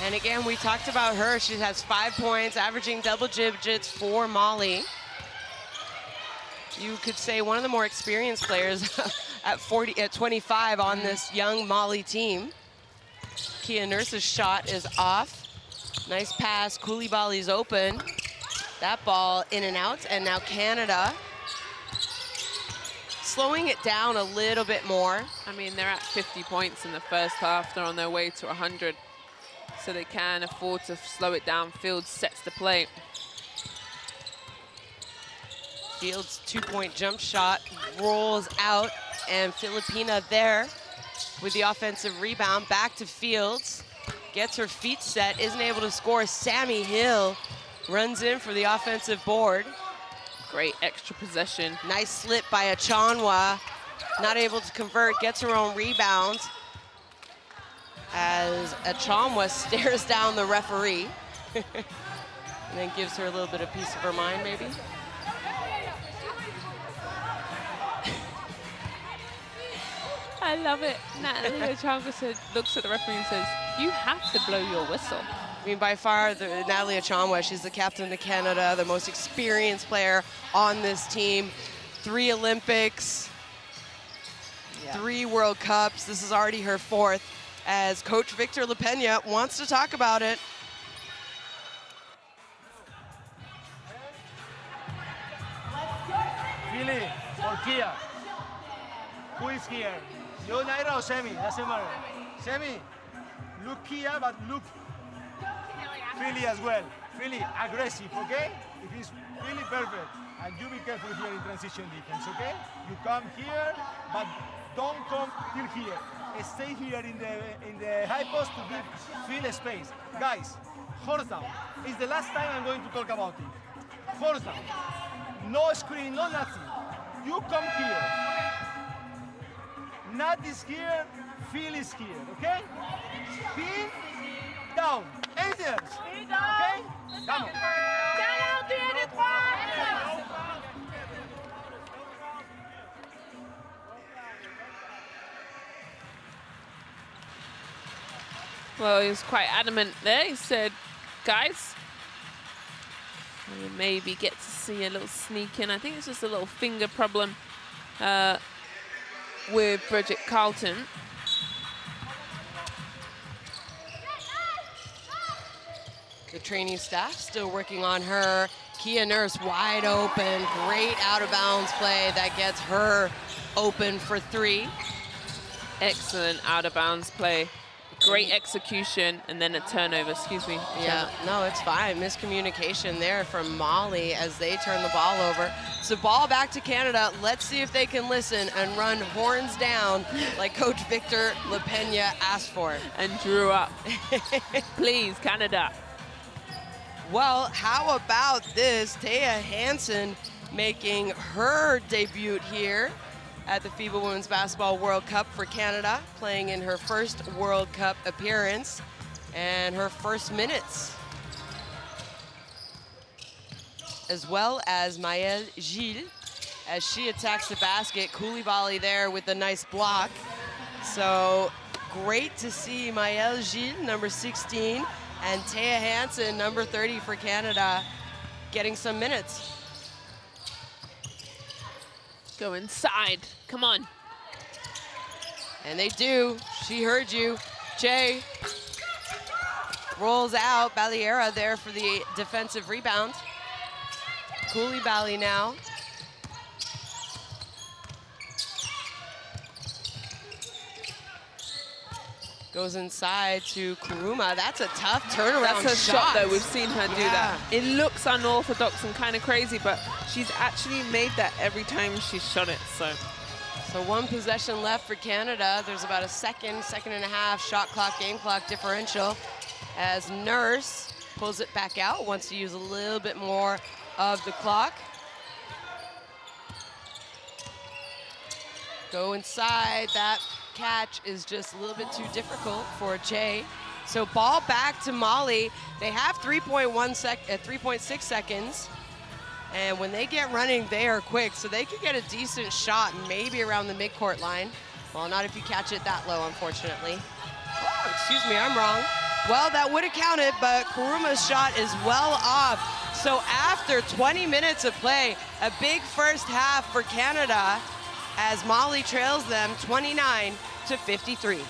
And again, we talked about her. She has 5 points, averaging double digits for Mali. You could say one of the more experienced players at 25 on this young Mali team. Kia Nurse's shot is off. Nice pass, Koulibaly's open. That ball in and out, and now Canada slowing it down a little bit more. I mean, they're at 50 points in the first half. They're on their way to 100. So they can afford to slow it down. Fields sets the play. Fields' two-point jump shot rolls out, and Filipina there with the offensive rebound. Back to Fields, gets her feet set, isn't able to score. Sammy Hill runs in for the offensive board. Great extra possession. Nice slip by Achanwa, not able to convert, gets her own rebound as Achanwa stares down the referee and then gives her a little bit of peace of her mind, maybe. I love it. Natalie Achanwa looks at the referee and says, you have to blow your whistle. I mean, by far, Natalie Achanwa, she's the captain of Canada, the most experienced player on this team. 3 Olympics, 3 World Cups. This is already her 4th, as Coach Victor LaPena wants to talk about it. Philly or Kia? Who is here? You, Naira, or Semi? Doesn't matter. Semi, look Kia, but look Philly as well. Philly, aggressive, okay? If he's really perfect. And you be careful here in transition defense, okay? You come here, but don't come till here. Stay here in the high post to give Phil space. Guys, horse down. It's the last time I'm going to talk about it. Horse down. No screen, no nothing. You come here. Nat is here, Phil is here, okay? down. Haters. Okay? Come on. Well, he was quite adamant there. He said, guys, we maybe get to see a little sneak in. I think it's just a little finger problem with Bridget Carlton. The training staff still working on her. Kia Nurse wide open, great out of bounds play that gets her open for 3. Excellent out of bounds play. Great execution, and then a turnover. Excuse me. Yeah, no, it's fine. Miscommunication there from Molly as they turn the ball over. So ball back to Canada. Let's see if they can listen and run horns down like Coach Victor LaPena asked for. And drew up. Please, Canada. Well, how about this? Taya Hansen making her debut here at the FIBA Women's Basketball World Cup for Canada, playing in her first World Cup appearance and her first minutes. As well as Maëlle Gilles, as she attacks the basket. Koulibaly there with a nice block. So great to see Maëlle Gilles, number 16, and Taya Hansen, number 30 for Canada, getting some minutes. Go inside. Come on. And they do. She heard you. Jay rolls out. Baliera there for the defensive rebound. Koulibaly now. Goes inside to Kuruma. That's a tough turnaround That's a shot, though. We've seen her do Yeah. that. It looks unorthodox and kind of crazy, but she's actually made that every time she's shot it. So 1 possession left for Canada. There's about a second and a half shot clock, game clock differential as Nurse pulls it back out, wants to use a little bit more of the clock. Go inside. That catch is just a little bit too difficult for Jay. So ball back to Molly. They have 3.6 seconds. And when they get running, they are quick. So they could get a decent shot, maybe around the midcourt line. Well, not if you catch it that low, unfortunately. Oh, excuse me, I'm wrong. Well, that would have counted, but Kuruma's shot is well off. So after 20 minutes of play, a big first half for Canada as Molly trails them 29-53.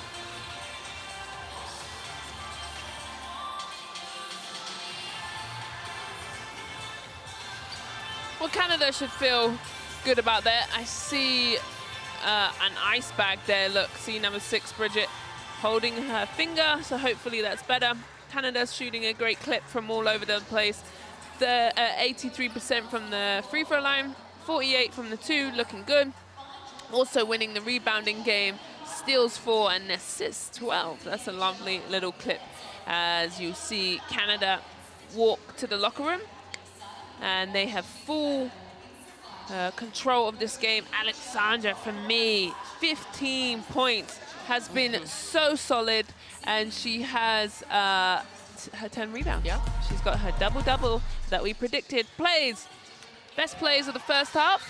Well, Canada should feel good about that. I see an ice bag there. Look, see number 6, Bridget, holding her finger, so hopefully that's better. Canada's shooting a great clip from all over the place. The 83% from the free throw line, 48 from the 2, looking good. Also winning the rebounding game, steals 4 and assists 12. That's a lovely little clip as you see Canada walk to the locker room. And they have full control of this game. Alexandra, for me, 15 points, has been so solid, and she has her 10 rebounds. Yeah. She's got her double-double that we predicted. Plays, best plays of the first half.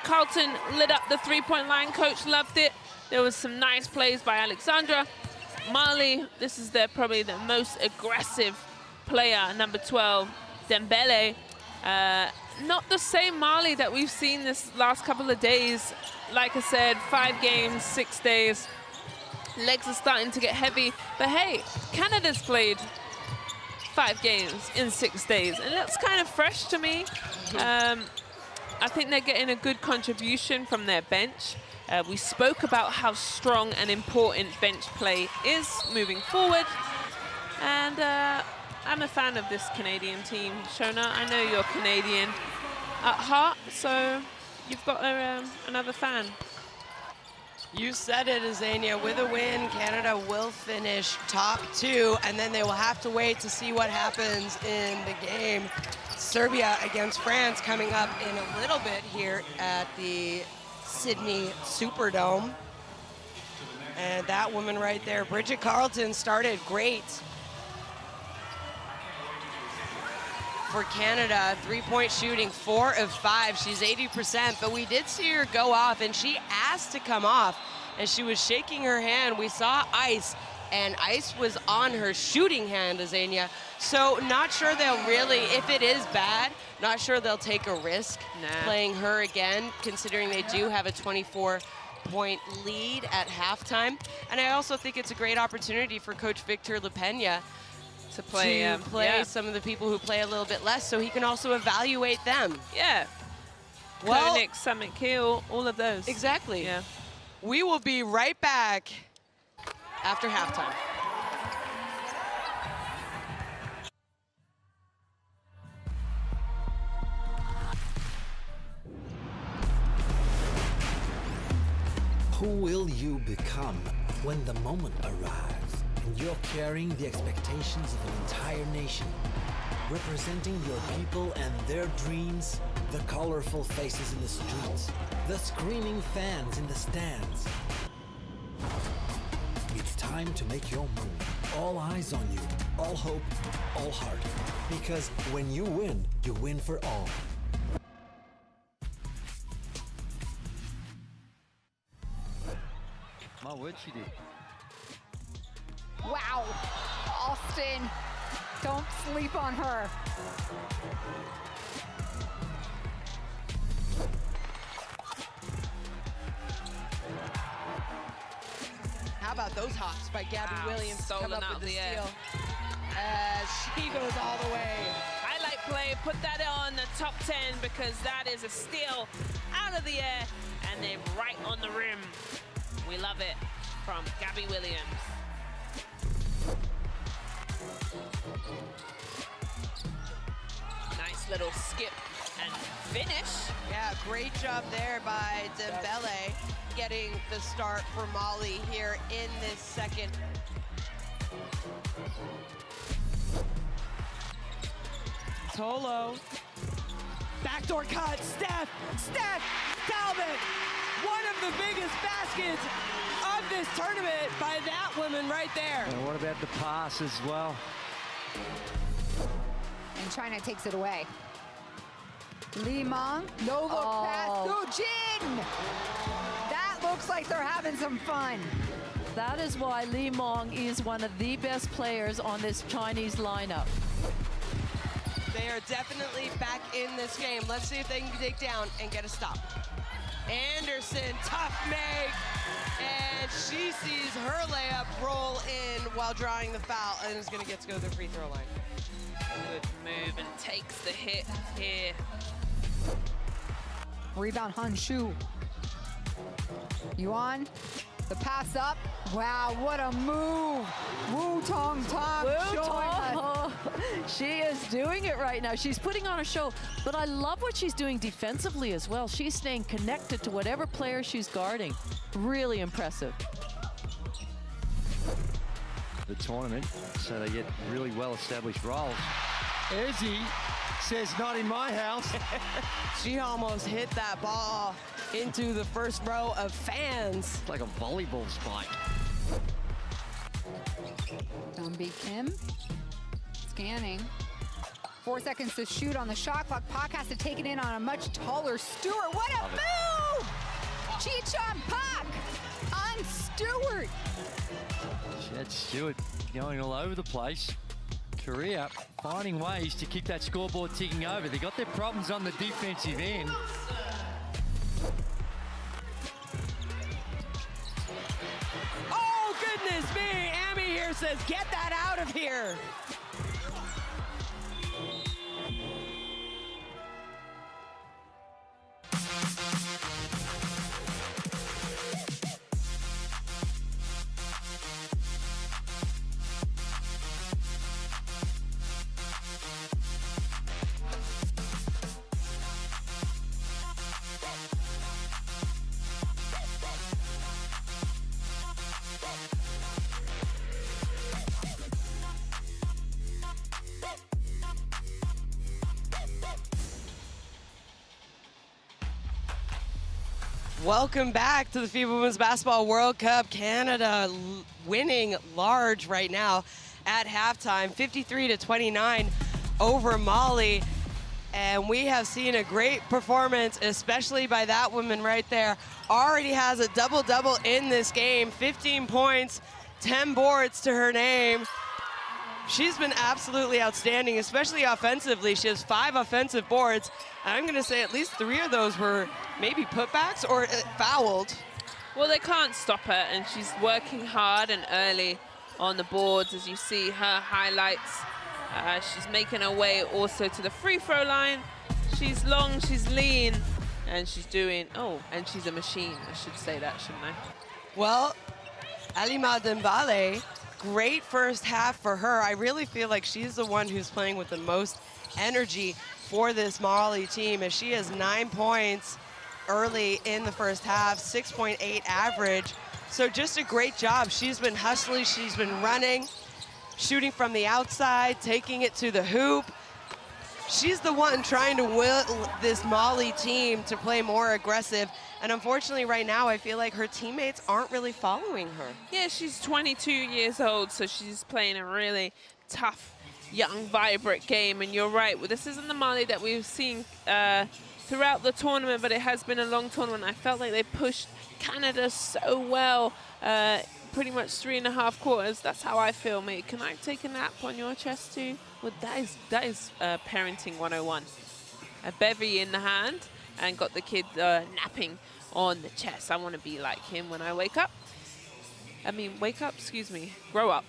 Carlton lit up the three-point line. Coach loved it. There was some nice plays by Alexandra. Mali, this is probably the most aggressive player, number 12, Dembele. Not the same Mali that we've seen this last couple of days. Like I said, 5 games, 6 days. Legs are starting to get heavy. But hey, Canada's played 5 games in 6 days, and that's kind of fresh to me. I think they're getting a good contribution from their bench. We spoke about how strong and important bench play is moving forward. And I'm a fan of this Canadian team. Shona, I know you're Canadian at heart, so you've got another fan. You said it, Azania. With a win, Canada will finish top 2, and then they will have to wait to see what happens in the game. Serbia against France coming up in a little bit here at the Sydney Superdome. And that woman right there, Bridget Carlton, started great. for Canada. Three-point shooting, 4 of 5. She's 80%, but we did see her go off, and she asked to come off, and she was shaking her hand. We saw ice, and ice was on her shooting hand, Azania. So not sure they'll really, if it is bad, not sure they'll take a risk playing her again, considering they do have a 24-point lead at halftime. And I also think it's a great opportunity for Coach Victor LaPena to play, some of the people who play a little bit less, so he can also evaluate them. Yeah. Well, Koenig, Summit Kiel, all of those. Exactly. Yeah. We will be right back after halftime. Who will you become when the moment arrives and you're carrying the expectations of an entire nation, representing your people and their dreams, the colorful faces in the streets, the screaming fans in the stands? It's time to make your move. All eyes on you, all hope, all heart. Because when you win for all. My word, she did. Wow, Austin, don't sleep on her. How about those hops by Gabby Williams to come up with the steal? As she goes all the way. Highlight play, put that on the top 10 because that is a steal out of the air and then right on the rim. We love it from Gabby Williams. Nice little skip and finish. Yeah, great job there by Dembele getting the start for Mali here in this second. Tolo. Backdoor cut, Steph Talbot. One of the biggest baskets of this tournament by that woman right there. And what about the pass as well? And China takes it away. Li Meng, no look pass, Su Jin. That looks like they're having some fun. That is why Li Meng is one of the best players on this Chinese lineup. They are definitely back in this game. Let's see if they can dig down and get a stop. Anderson, tough make, and she sees her layup roll in while drawing the foul and is gonna get to go to the free throw line. Good move and takes the hit here. Rebound Han Shu. Yuan, the pass up. Wow, what a move. Wu Tong Tong showing us. She is doing it right now. She's putting on a show, but I love what she's doing defensively as well. She's staying connected to whatever player she's guarding. Really impressive. The tournament, so they get really well-established roles. Ezzy says, not in my house. She almost hit that ball into the first row of fans. It's like a volleyball spike. Dumby Kim, scanning. 4 seconds to shoot on the shot clock. Pak has to take it in on a much taller Stewart. What a move! Chi-Chon Pak on Stewart. That's Stewart going all over the place. Korea finding ways to keep that scoreboard ticking over. They got their problems on the defensive end. Oh, goodness me. Amy here says, get that out of here. Welcome back to the FIBA Women's Basketball World Cup. Canada winning large right now at halftime, 53-29 over Molly. And we have seen a great performance, especially by that woman right there. Already has a double-double in this game, 15 points, 10 boards to her name. She's been absolutely outstanding, especially offensively. She has 5 offensive boards. And I'm gonna say at least 3 of those were maybe putbacks or fouled. Well, they can't stop her, and she's working hard and early on the boards, as you see her highlights. She's making her way also to the free throw line. She's long, she's lean, and she's doing, and she's a machine. I should say that, shouldn't I? Well, Alima Dembele, great first half for her. I really feel like she's the one who's playing with the most energy for this Mali team, as she has 9 points early in the first half, 6.8 average. So just a great job. She's been hustling, she's been running, shooting from the outside, taking it to the hoop. She's the one trying to will this Mali team to play more aggressive. And unfortunately right now, I feel like her teammates aren't really following her. Yeah, she's 22 years old, so she's playing a really tough, young, vibrant game. And you're right, well, this isn't the Mali that we've seen throughout the tournament, but it has been a long tournament. I felt like they pushed Canada so well. Pretty much 3.5 quarters. That's how I feel, mate. Can I take a nap on your chest too? Well, that is parenting 101. A bevy in the hand and got the kid napping on the chest. I want to be like him when I wake up. Wake up, excuse me, grow up.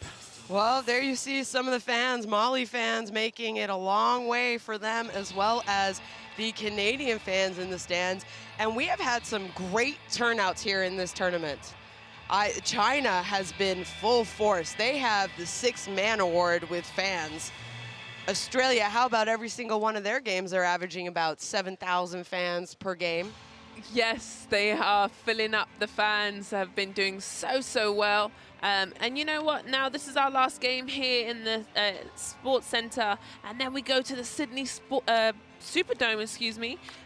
Well, there you see some of the fans, Mali fans, making it a long way for them, as well as the Canadian fans in the stands. And we have had some great turnouts here in this tournament. China has been full force. They have the 6-man award with fans. Australia, how about every single one of their games? They're averaging about 7,000 fans per game. Yes, they are filling up. The fans have been doing so well. And you know what? Now this is our last game here in the Sports Centre, and then we go to the Sydney Superdome,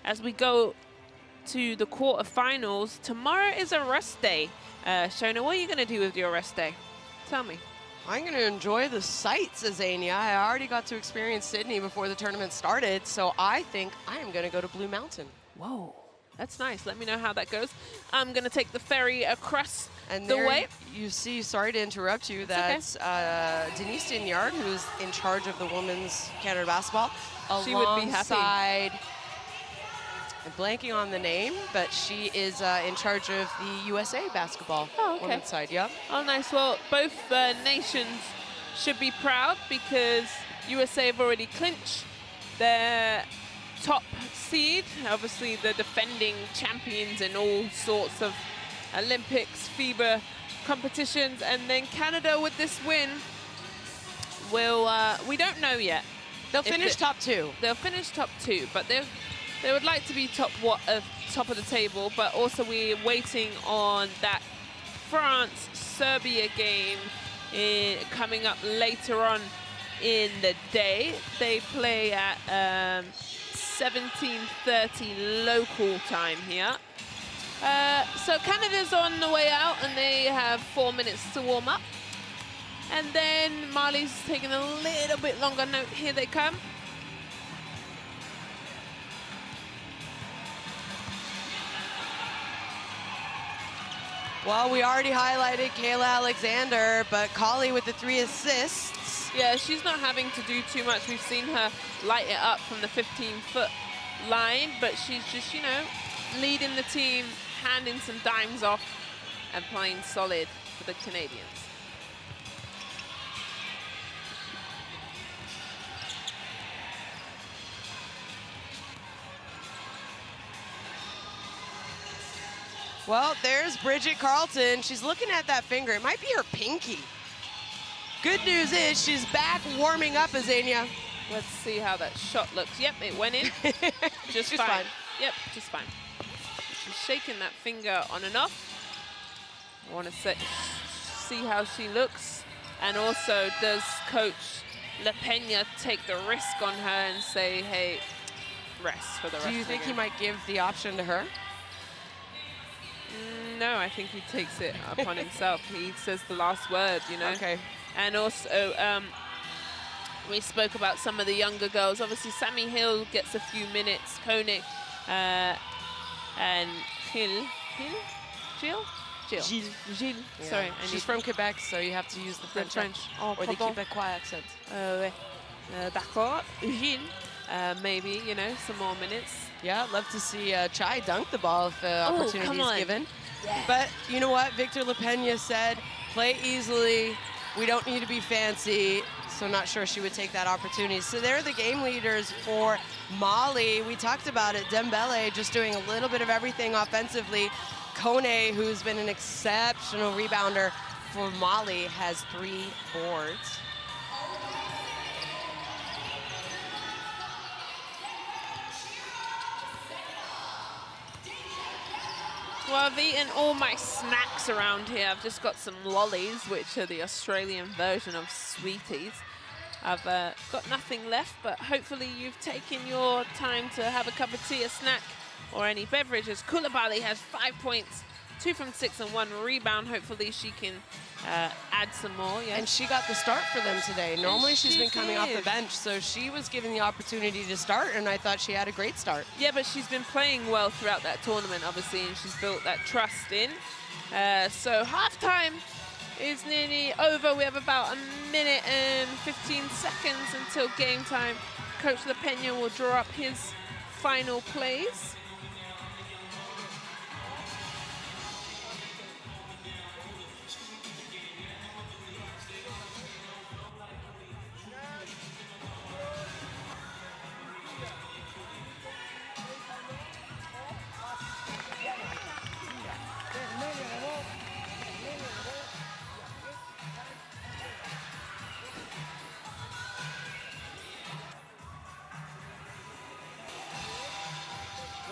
as we go to the quarterfinals. Tomorrow is a rest day. Shona, what are you going to do with your rest day? Tell me. I'm going to enjoy the sights, Azania. I already got to experience Sydney before the tournament started, so I think I am going to go to Blue Mountain. Whoa, that's nice. Let me know how that goes. I'm going to take the ferry across and the way. You see, sorry to interrupt you, that's Denise Dinyard, who's in charge of the women's Canada basketball. She would be happy. I'm blanking on the name, but she is in charge of the USA basketball women's side. Yep. Oh, nice. Well, both nations should be proud because USA have already clinched their top seed. Obviously, the defending champions in all sorts of Olympics, FIBA competitions, and then Canada with this win will. We don't know yet. They'll finish top 2. They'll finish top 2, but they would like to be top of the table, but also we're waiting on that France-Serbia game coming up later on in the day. They play at 17:30 local time here. So Canada's on the way out, and they have 4 minutes to warm up. And then Mali's taking a little bit longer. No, here they come. Well, we already highlighted Kayla Alexander, but Kali with the 3 assists. Yeah, she's not having to do too much. We've seen her light it up from the 15-foot line, but she's just, leading the team, handing some dimes off, and playing solid for the Canadians. Well, there's Bridget Carlton. She's looking at that finger. It might be her pinky. Good news is she's back warming up, Azania. Let's see how that shot looks. Yep, it went in. Just fine. Yep, just fine. She's shaking that finger on and off. I want to see how she looks. And also, does Coach La Peña take the risk on her and say, hey, rest for the rest of the game? Do you think he might give the option to her? No, I think he takes it upon himself. He says the last word, Okay. And also, We spoke about some of the younger girls. Obviously, Sammy Hill gets a few minutes. Koenig and Gilles. Sorry, she's from Quebec, so you have to use the French. Oh, or the Quebecois accent. D'accord. Gilles, maybe, you know, some more minutes. Yeah, I'd love to see Chai dunk the ball if the opportunity is given. Yeah. But you know what? Victor LaPena said, play easily. We don't need to be fancy. So not sure she would take that opportunity. So they're the game leaders for Mali. We talked about it. Dembele just doing a little bit of everything offensively. Kone, who's been an exceptional rebounder for Mali, has 3 boards. Well, I've eaten all my snacks around here. I've just got some lollies, which are the Australian version of Sweeties. I've got nothing left, but hopefully you've taken your time to have a cup of tea, a snack, or any beverages. Koulibaly has 5 points, 2 from 6 and 1 rebound. Hopefully she can add some more. Yeah. And she got the start for them today. Normally she's been coming off the bench, so she was given the opportunity to start, and I thought she had a great start. Yeah, but she's been playing well throughout that tournament, obviously, and she's built that trust in. So halftime is nearly over. We have about 1 minute and 15 seconds until game time. Coach LaPena will draw up his final plays.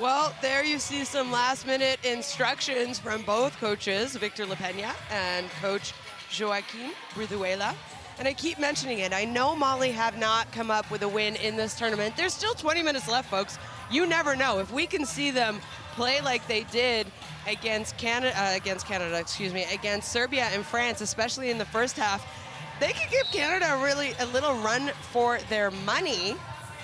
Well, there you see some last-minute instructions from both coaches, Victor LaPena and Coach Joaquin Brizuela. And I keep mentioning it. I know Mali have not come up with a win in this tournament. There's still 20 minutes left, folks. You never know. If we can see them play like they did against against Serbia and France, especially in the first half, they could give Canada a little run for their money.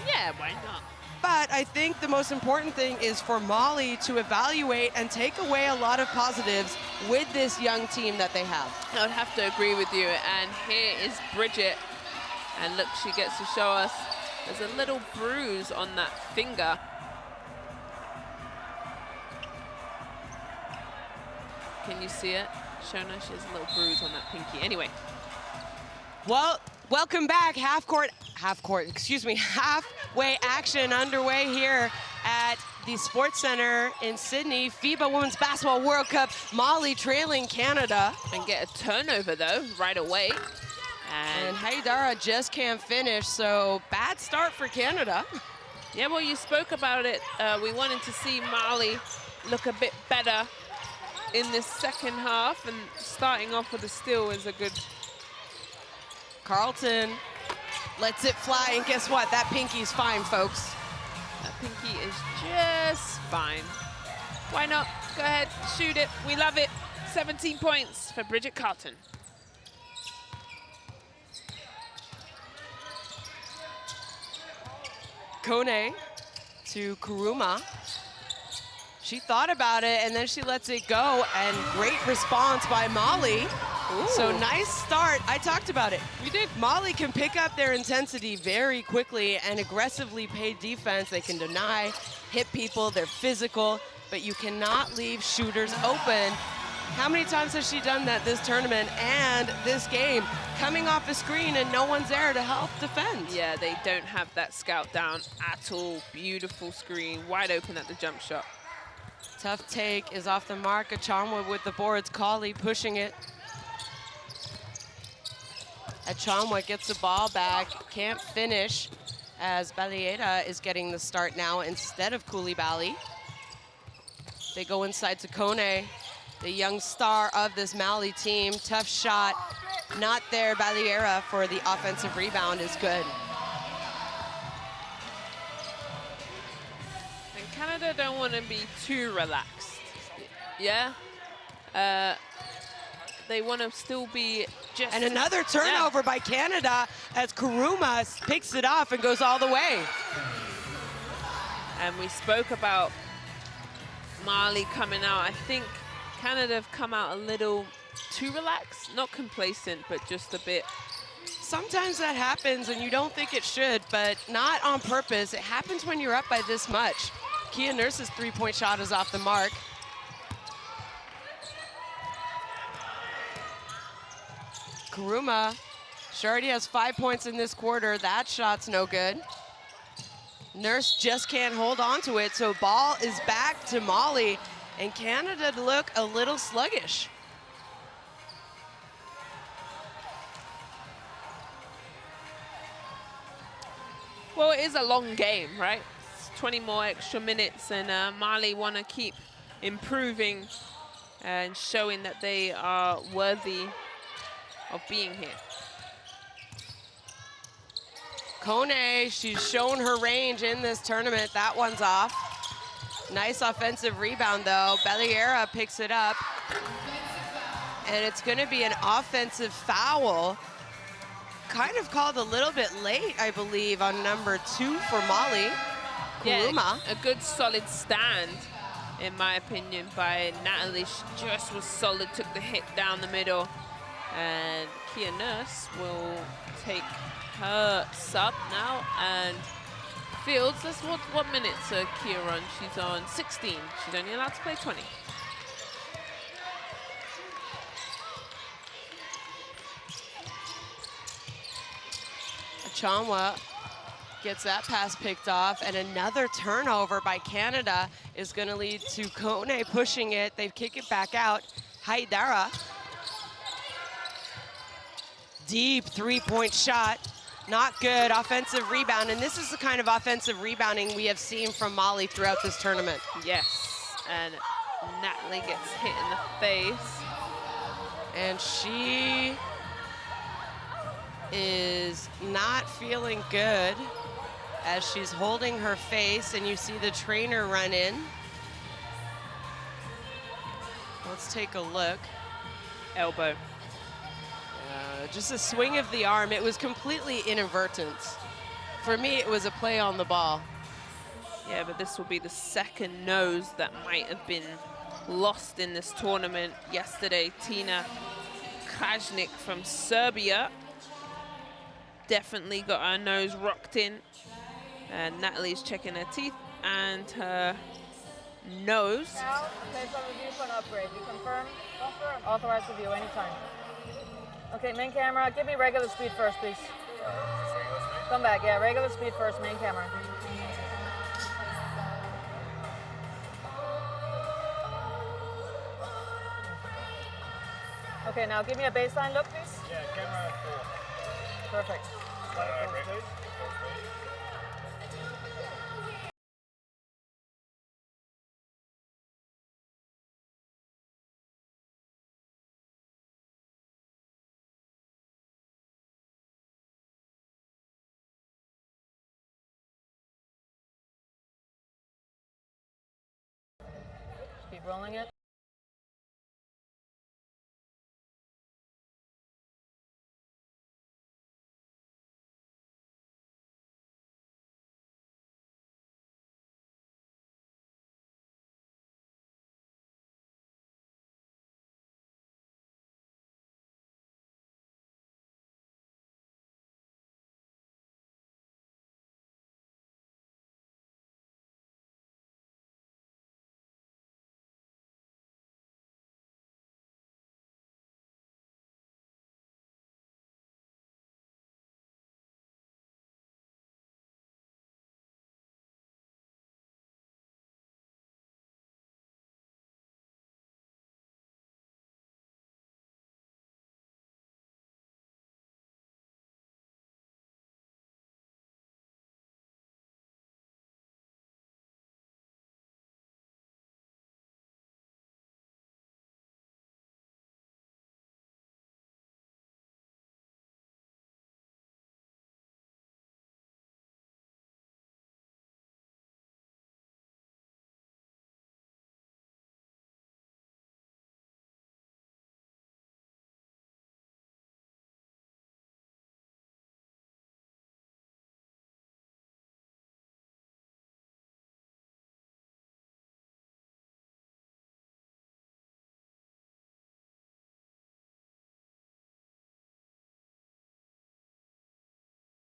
Yeah, why not? But I think the most important thing is for Mali to evaluate and take away a lot of positives with this young team that they have. I would have to agree with you. And here is Bridget. And look, she gets to show us there's a little bruise on that finger. Can you see it? Shona, she has a little bruise on that pinky. Anyway. Well, welcome back. Halfway action underway here at the Sports Center in Sydney. FIBA Women's Basketball World Cup. Mali trailing Canada. And get a turnover, though, right away. And Haidara just can't finish, so bad start for Canada. Yeah, well, you spoke about it. We wanted to see Mali look a bit better in this second half, and starting off with a steal is a good... Carlton lets it fly, and guess what? That pinky's fine, folks. That pinky is just fine. Why not? Go ahead, shoot it. We love it. 17 points for Bridget Carlton. Kone to Kuruma. She thought about it, and then she lets it go, and great response by Mali. Ooh. So nice start. I talked about it. You did. Mali can pick up their intensity very quickly and aggressively play defense. They can deny, hit people, they're physical, but you cannot leave shooters open. How many times has she done that this tournament and this game? Coming off a screen and no one's there to help defend. Yeah, they don't have that scout down at all. Beautiful screen, wide open at the jump shot. Tough take is off the mark. Achanwa with the boards, Kali pushing it. Achanwa gets the ball back, can't finish as Balieda is getting the start now instead of Koulibaly. They go inside to Kone, the young star of this Mali team. Tough shot, not there. Baliera for the offensive rebound is good. And Canada don't want to be too relaxed, yeah? They want to still be just... And another turnover by Canada as Kuruma picks it off and goes all the way. And we spoke about Mali coming out. I think Canada have come out a little too relaxed, not complacent, but just a bit. Sometimes that happens and you don't think it should, but not on purpose. It happens when you're up by this much. Kia Nurse's three-point shot is off the mark. Kuruma, she already has 5 points in this quarter. That shot's no good. Nurse just can't hold on to it, so ball is back to Mali, and Canada look a little sluggish. Well, it is a long game, right? It's 20 more extra minutes, and Mali want to keep improving and showing that they are worthy of being here. Kone, she's shown her range in this tournament. That one's off. Nice offensive rebound, though. Belliera picks it up. And it's going to be an offensive foul. Kind of called a little bit late, I believe, on number 2 for Mali. Kuruma. Yeah, a good solid stand, in my opinion, by Natalie. She just was solid, took the hit down the middle. And Kia Nurse will take her sub now. And Fields, what minutes are Kia on? She's on 16. She's only allowed to play 20. Chanwa gets that pass picked off, and another turnover by Canada is going to lead to Kone pushing it. They kick it back out. Haidara. Deep three-point shot. Not good. Offensive rebound, and this is the kind of offensive rebounding we have seen from Mali throughout this tournament. Yes, and Natalie gets hit in the face. And she is not feeling good as she's holding her face, and you see the trainer run in. Let's take a look. Elbow. Just a swing of the arm. It was completely inadvertent. For me, it was a play on the ball. Yeah, but this will be the second nose that might have been lost in this tournament. Yesterday, Tina Krajnik from Serbia definitely got her nose rocked in. And Natalie's checking her teeth and her nose. Now, place on review for an upgrade. You confirm? Confirm. Authorized review anytime. Okay, main camera, give me regular speed first, please. Come back, yeah, regular speed first, main camera. Okay, now give me a baseline look, please. Yeah, camera 4. Perfect. Keep rolling it.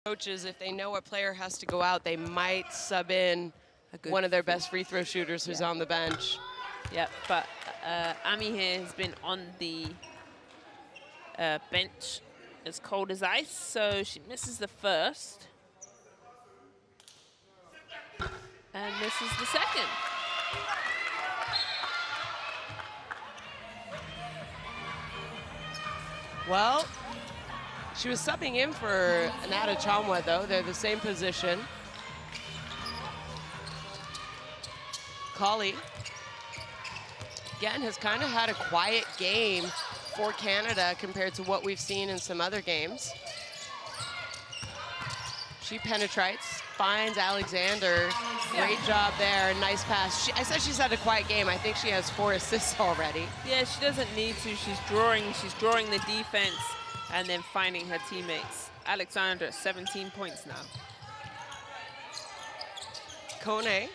Coaches, if they know a player has to go out, they might sub in one of their best free throw shooters who's on the bench. Yep, but Ami here has been on the bench as cold as ice, so she misses the first. And misses the second. Well, she was subbing in for Anata Chamwa, though. They're the same position. Colley, again, has kind of had a quiet game for Canada compared to what we've seen in some other games. She penetrates, finds Alexander. Great job there, nice pass. I said she's had a quiet game. I think she has 4 assists already. Yeah, she doesn't need to. She's drawing the defense and then finding her teammates. Alexander, 17 points now. Kone.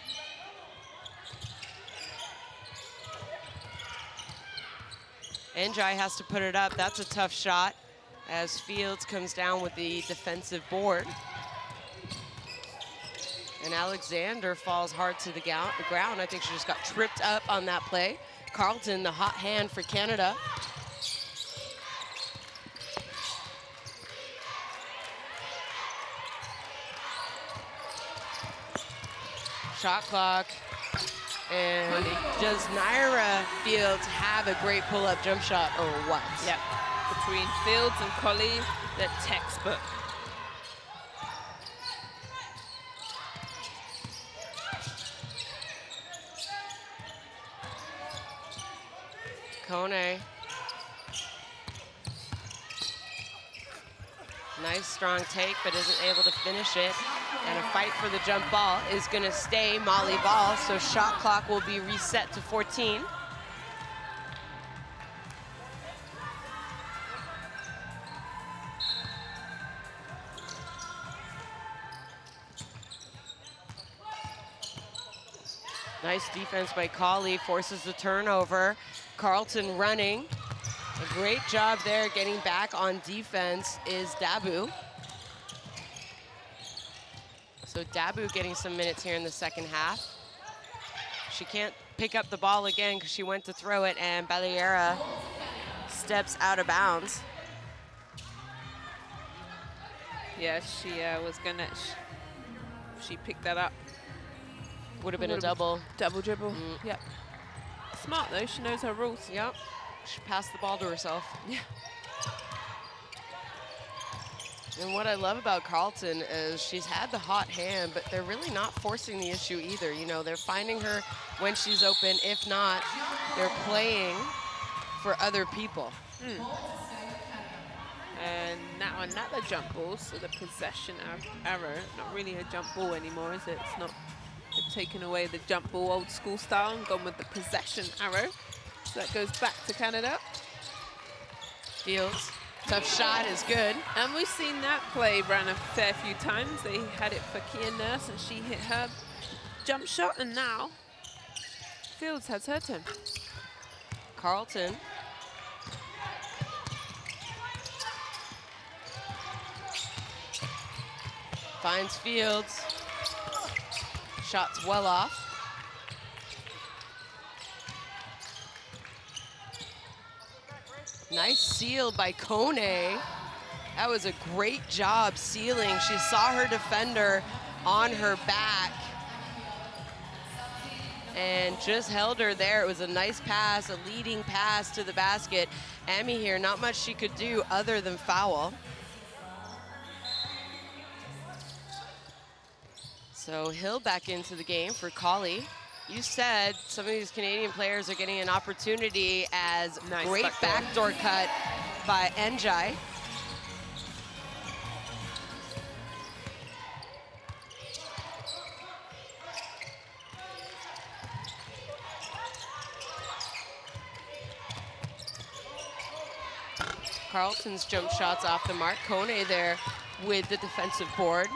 Njai has to put it up. That's a tough shot as Fields comes down with the defensive board. And Alexander falls hard to the ground. I think she just got tripped up on that play. Carlton, the hot hand for Canada. Shot clock. And does Naira Fields have a great pull-up jump shot or what? Yep. Between Fields and Colley, the textbook. Kone. Nice strong take, but isn't able to finish it. And a fight for the jump ball is going to stay Molly ball, so shot clock will be reset to 14. Nice defense by Colley, forces the turnover. Carlton running. A great job there getting back on defense is Dabu. So Dabu getting some minutes here in the second half. She can't pick up the ball again because she went to throw it and Baliera steps out of bounds. Yeah, she was gonna, she picked that up. Would have been a double. Double dribble, yep. Smart though, she knows her rules. Yep, she passed the ball to herself. Yeah. And what I love about Carlton is she's had the hot hand, but they're really not forcing the issue either. You know, they're finding her when she's open. If not, they're playing for other people. And now another jump ball, so the possession arrow. Not really a jump ball anymore, is it? It's not. They've taken away the jump ball old school style and gone with the possession arrow. So that goes back to Canada. Fields. Tough shot is good. And we've seen that play ran a fair few times. They had it for Kia Nurse and she hit her jump shot, and now Fields has her turn. Carlton. Finds Fields. Shot's well off. Nice seal by Kone. That was a great job sealing. She saw her defender on her back and just held her there. It was a nice pass, a leading pass to the basket. Amy here, not much she could do other than foul. So Hill back into the game for Colley. You said some of these Canadian players are getting an opportunity as nice great backdoor cut by Njai. Carlton's jump shots off the mark. Kone there with the defensive board.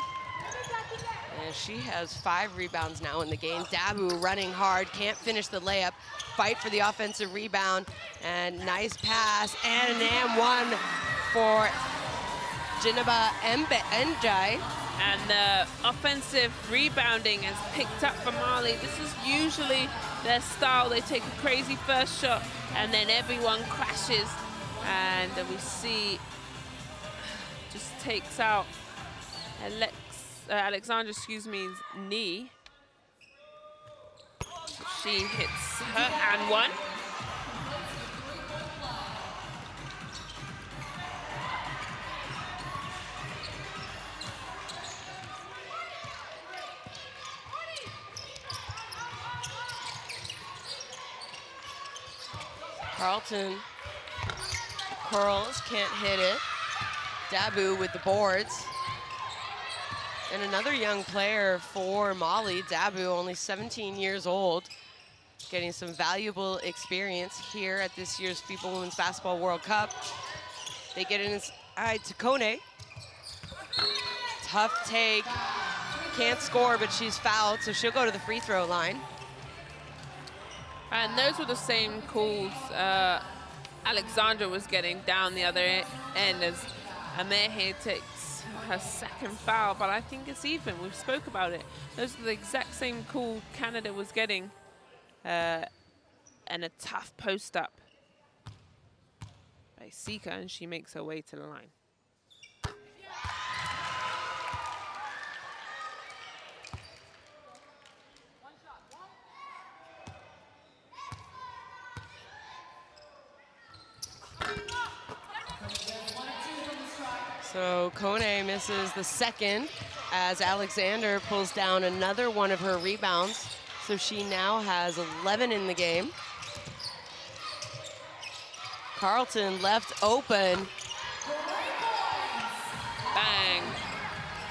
And she has 5 rebounds now in the game. Dabu running hard, can't finish the layup. Fight for the offensive rebound, and nice pass, and an and one for Jinaba Njai. And the offensive rebounding has picked up for Mali. This is usually their style. They take a crazy first shot and then everyone crashes. And we see just takes out Alexandra, knee. She hits her and one. Carlton curls, can't hit it. Dabu with the boards. And another young player for Mali, Dabu, only 17 years old, getting some valuable experience here at this year's FIBA Women's Basketball World Cup. They get it inside to Kone. Tough take, can't score, but she's fouled, so she'll go to the free throw line. And those were the same calls Alexandra was getting down the other end as Amir here takes her second foul, but I think it's even. We've spoke about it. Those are the exact same call Canada was getting, and a tough post up by Sika, and she makes her way to the line. So Kone misses the second as Alexander pulls down another one of her rebounds. So she now has 11 in the game. Carlton left open. Bang.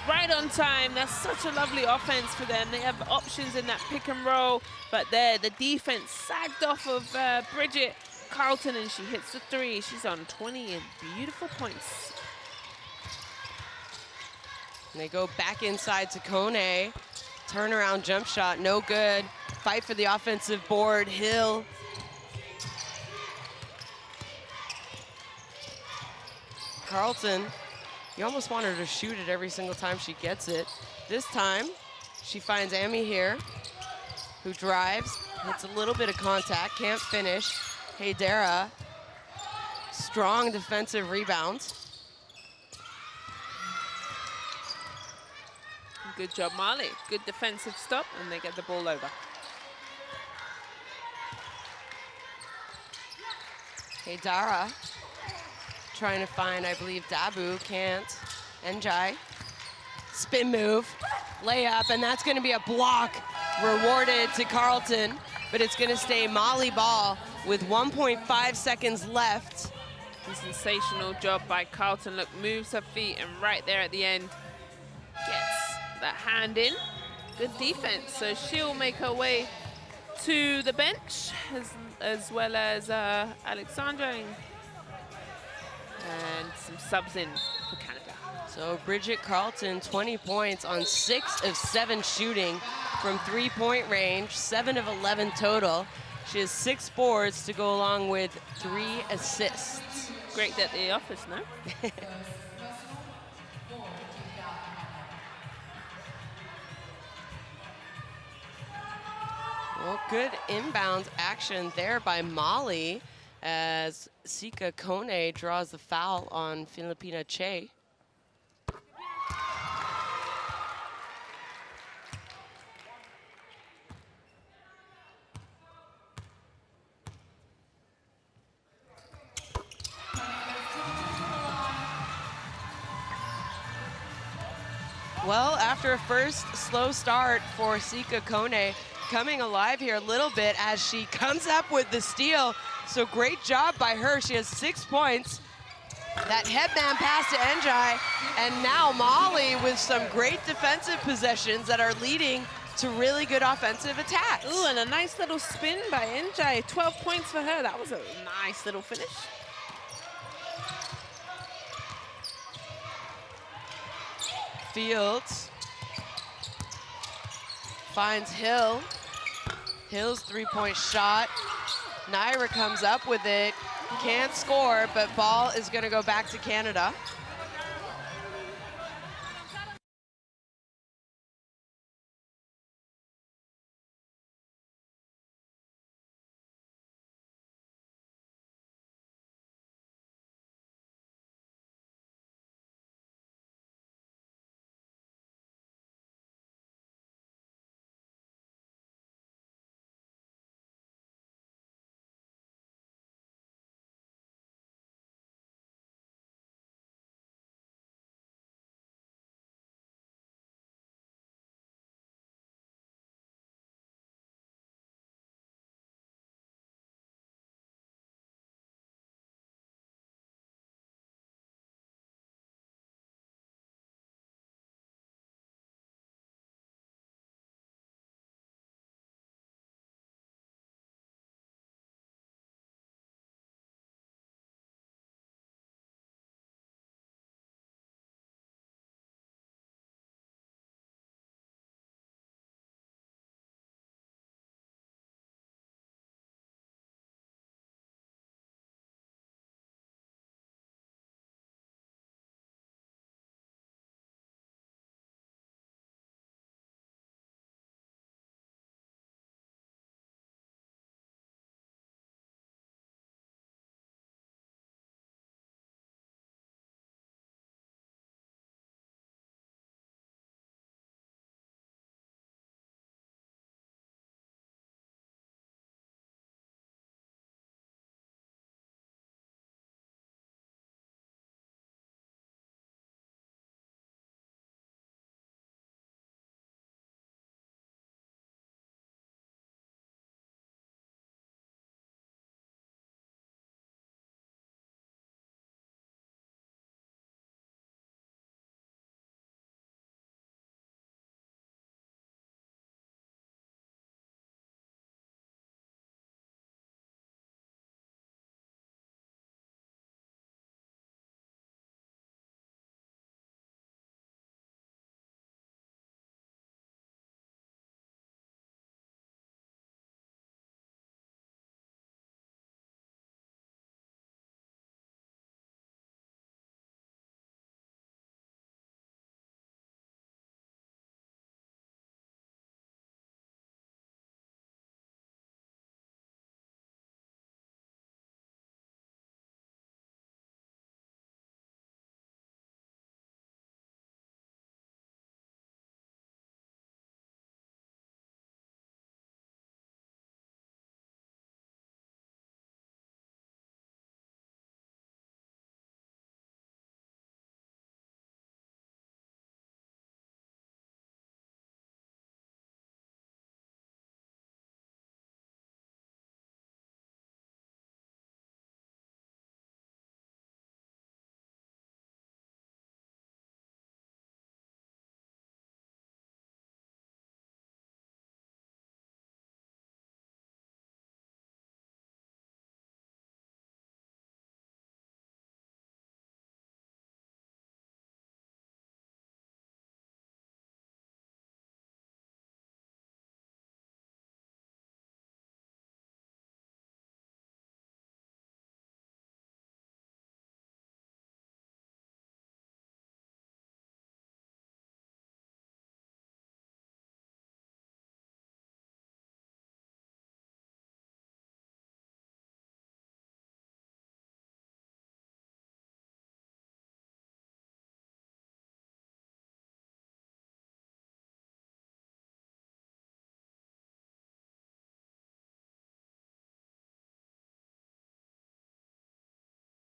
Right on time. That's such a lovely offense for them. They have options in that pick and roll, but there the defense sagged off of Bridget Carlton, and she hits the three. She's on 20 and beautiful points. And they go back inside to Kone. Turnaround jump shot, no good. Fight for the offensive board, Hill. Carlton, you almost want her to shoot it every single time she gets it. This time, she finds Amy here, who drives, hits a little bit of contact, can't finish. Haydara, strong defensive rebound. Good job, Mali. Good defensive stop, and they get the ball over. Haydara trying to find, I believe, Dabu, can't. Njai, spin move, layup, and that's gonna be a block rewarded to Carlton, but it's gonna stay Mali ball with 1.5 seconds left. A sensational job by Carlton. Look, moves her feet, and right there at the end, gets that hand in. Good defense. So she'll make her way to the bench as well as Alexandra and some subs in for Canada. So Bridget Carlton, 20 points on 6 of 7 shooting from 3-point range, 7 of 11 total. She has 6 boards to go along with 3 assists. Great at the office, no? Well, good inbound action there by Mali as Sika Kone draws the foul on Filipina Che. Well, after a first slow start for Sika Kone, coming alive here a little bit as she comes up with the steal. So great job by her. She has 6 points. That headman pass to Njai, and now Mali with some great defensive possessions that are leading to really good offensive attacks. Ooh, and a nice little spin by Njai. 12 points for her. That was a nice little finish. Fields finds Hill. Hill's 3-point shot. Naira comes up with it. Can't score, but ball is going to go back to Canada.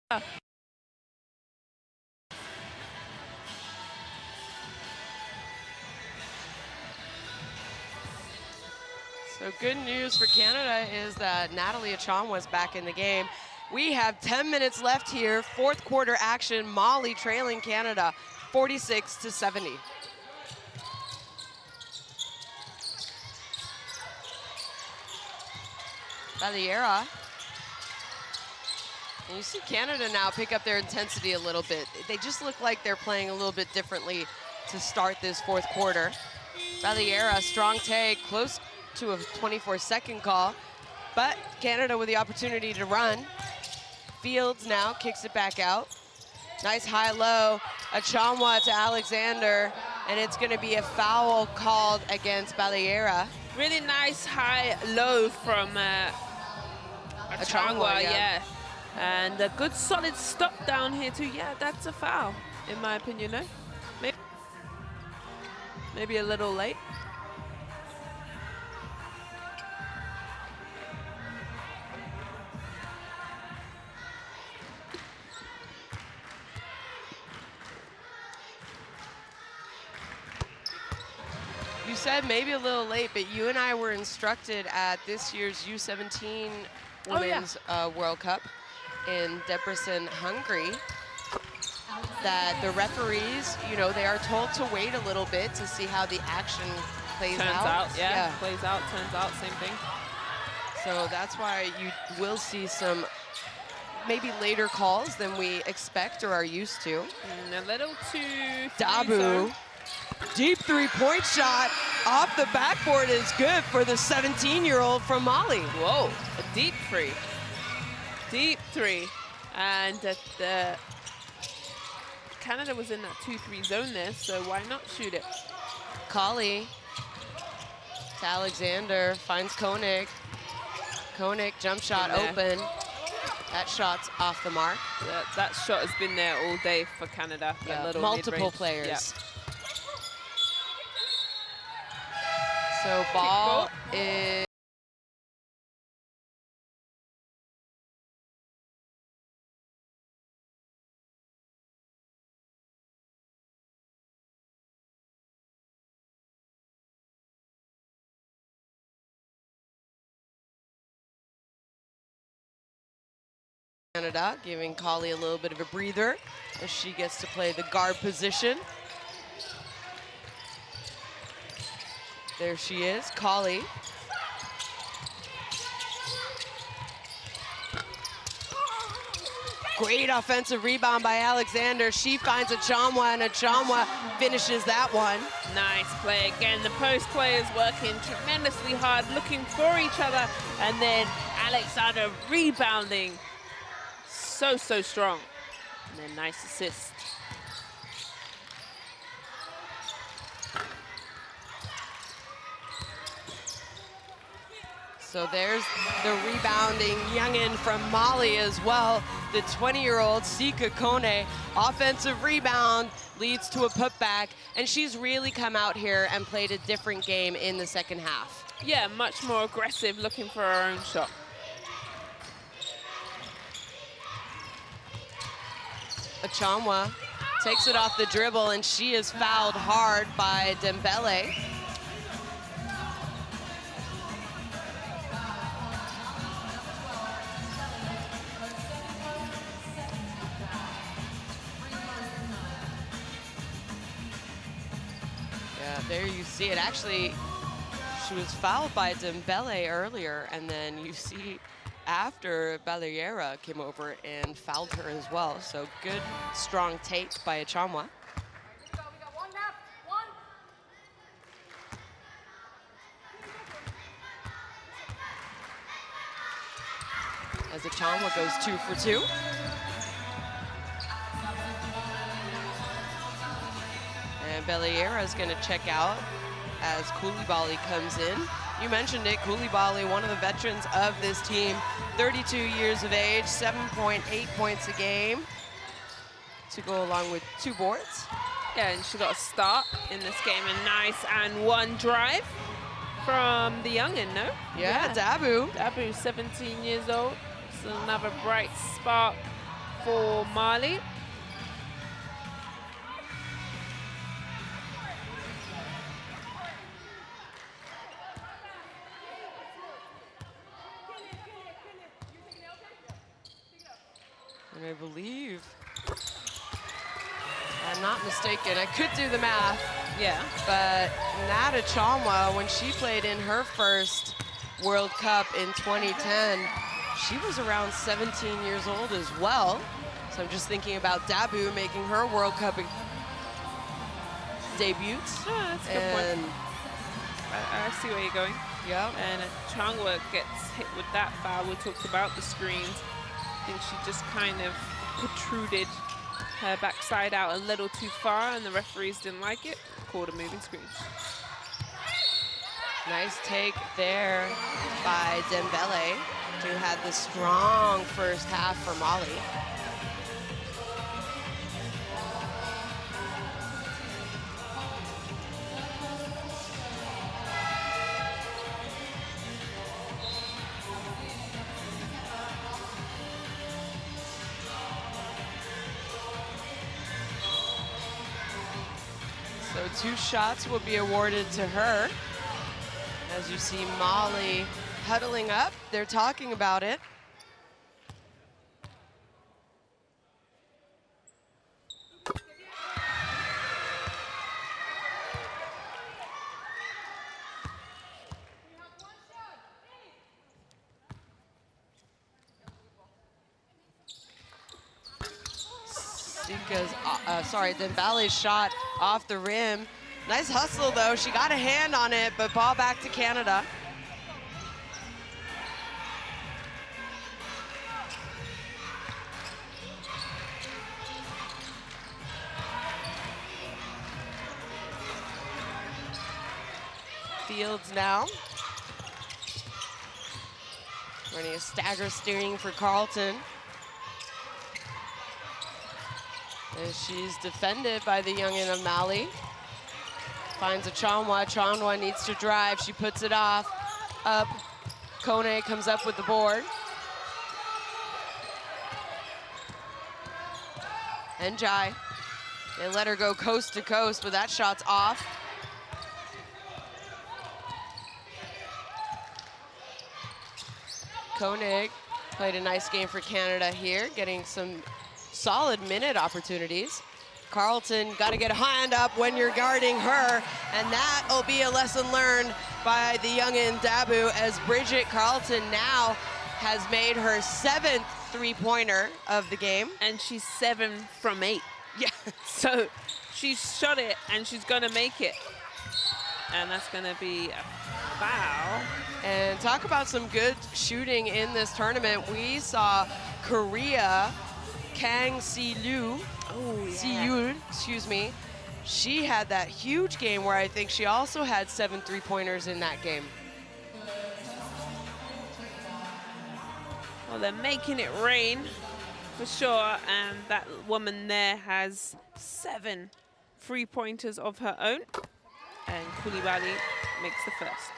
So good news for Canada is that Natalie Achon was back in the game. We have 10 minutes left here, fourth quarter action. Mali trailing Canada 46-70. Valliera. And you see Canada now pick up their intensity a little bit. They just look like they're playing a little bit differently to start this fourth quarter. Valliera, strong take, close to a 24-second call, but Canada with the opportunity to run. Fields now kicks it back out. Nice high-low, Achanwa to Alexander, and it's gonna be a foul called against Valliera. Really nice high-low from Achanwa, yeah. And a good solid stop down here too. Yeah, that's a foul, in my opinion, no? Maybe a little late. You said maybe a little late, but you and I were instructed at this year's U17 Women's World Cup in Debrecen, Hungary, that the referees, you know, they are told to wait a little bit to see how the action plays out. Turns out, yeah. Plays out, turns out, same thing. So that's why you will see some maybe later calls than we expect or are used to. A little too... Dabu. Deep three-point shot off the backboard is good for the 17-year-old from Mali. Whoa, a deep three. Deep three. And the Canada was in that 2-3 zone there, so why not shoot it? Colley to Alexander, finds Koenig. Koenig, jump shot open. That shot's off the mark. That shot has been there all day for Canada. Yeah, multiple players. Yeah. So ball is... Canada, giving Colley a little bit of a breather as she gets to play the guard position. There she is, Colley. Great offensive rebound by Alexander. She finds Achanwa, and Achanwa finishes that one. Nice play again. The post players working tremendously hard, looking for each other, and then Alexander rebounding. So strong. And then nice assist. So there's the rebounding youngin from Mali as well. The 20-year-old Sika Kone, offensive rebound, leads to a putback, and she's really come out here and played a different game in the second half. Yeah, much more aggressive, looking for her own shot. Achanwa takes it off the dribble, and she is fouled hard by Dembele. Yeah, there you see it. Actually, she was fouled by Dembele earlier, and then you see after Valliera came over and fouled her as well. So good, strong take by Achanwa. As Achanwa goes 2 for 2. And Valliera is going to check out as Koulibaly comes in. You mentioned it, Koulibaly, one of the veterans of this team, 32 years of age, 7.8 points a game to go along with 2 boards. Yeah, and she got a start in this game, a nice and 1 drive from the youngin, no? Yeah, Dabu. Dabu, 17 years old. So another bright spark for Mali. And I believe, if I'm not mistaken, I could do the math. Yeah. But Nada Chalma, when she played in her first World Cup in 2010, she was around 17 years old as well. So I'm just thinking about Dabu making her World Cup debut. Oh, that's a good point. I see where you're going. Yeah. And Changwa gets hit with that foul. We talked about the screens. I think she just kind of protruded her backside out a little too far, and the referees didn't like it. Called a moving screen. Nice take there by Dembele, who had the strong first half for Mali. So 2 shots will be awarded to her. As you see Mali huddling up, they're talking about it. Dembele's shot off the rim. Nice hustle though, she got a hand on it, but ball back to Canada. Fields now. Running a stagger steering for Carlton. As she's defended by the youngin of Mali. Finds a Chanwa. Chanwa needs to drive. She puts it off. Up. Kone comes up with the board. And Jai. They let her go coast to coast, but that shot's off. Koenig played a nice game for Canada here, getting some solid minute opportunities. Carlton got to get a hand up when you're guarding her, and that'll be a lesson learned by the youngin Dabu, as Bridget Carlton now has made her 7th three-pointer of the game. And she's 7 from 8. Yeah. So she's shot it, and she's going to make it. And that's going to be a foul. And talk about some good shooting in this tournament. We saw Korea, Kang Si-Lu, excuse me. She had that huge game where I think she also had 7 three-pointers in that game. Well, they're making it rain for sure, and that woman there has 7 three-pointers of her own, and Koulibaly makes the first.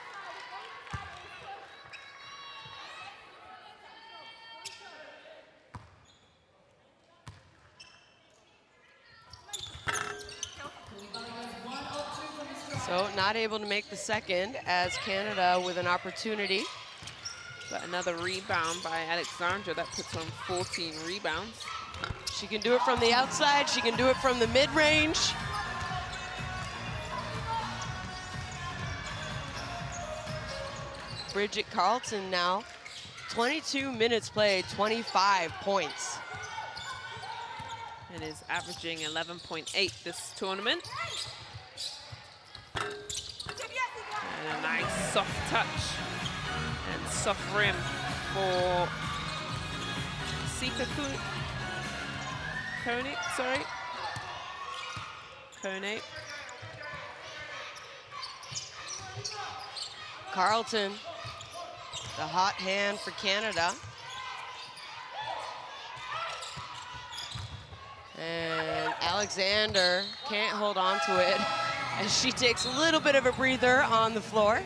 So not able to make the second, as Canada with an opportunity. But another rebound by Alexandra. That puts on 14 rebounds. She can do it from the outside. She can do it from the mid-range. Bridget Carlton now, 22 minutes played, 25 points. And is averaging 11.8 this tournament. And a nice soft touch and soft rim for Sika Koenig, sorry. Koenig. Carlton, the hot hand for Canada. And Alexander can't hold on to it as she takes a little bit of a breather on the floor.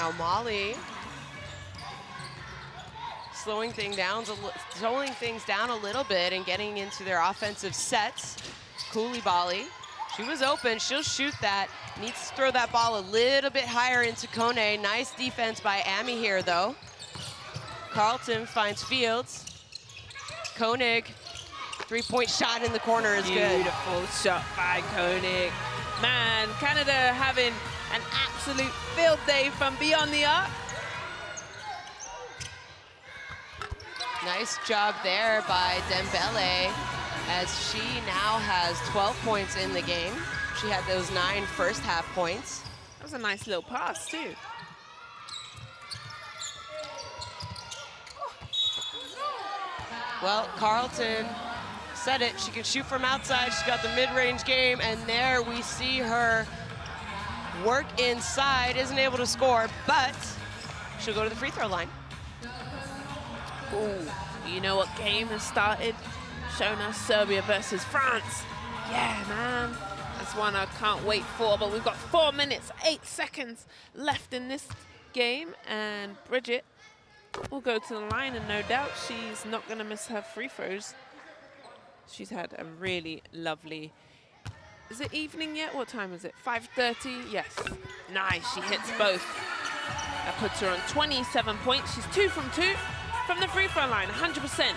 Now Molly slowing things down a little bit and getting into their offensive sets. Coulibaly, she was open, she'll shoot that. Needs to throw that ball a little bit higher into Kone. Nice defense by Amy here though. Carlton finds Fields. Koenig, three-point shot in the corner is good. Beautiful shot by Koenig. Man, Canada having an absolute field day from beyond the arc. Nice job there by Dembele, as she now has 12 points in the game. She had those 9 first half points. That was a nice little pass too. Well, Carlton said it. She can shoot from outside. She's got the mid-range game, and there we see her work inside. Isn't able to score, but she'll go to the free throw line. Ooh, you know what game has started? Showing us Serbia versus France. Yeah, man. That's one I can't wait for, but we've got 4 minutes, 8 seconds left in this game, and Bridget will go to the line, and no doubt she's not going to miss her free throws. She's had a really lovely, is it evening yet? What time is it? 5:30? Yes. Nice, she hits both. That puts her on 27 points. She's 2 from 2 from the free throw line, 100%.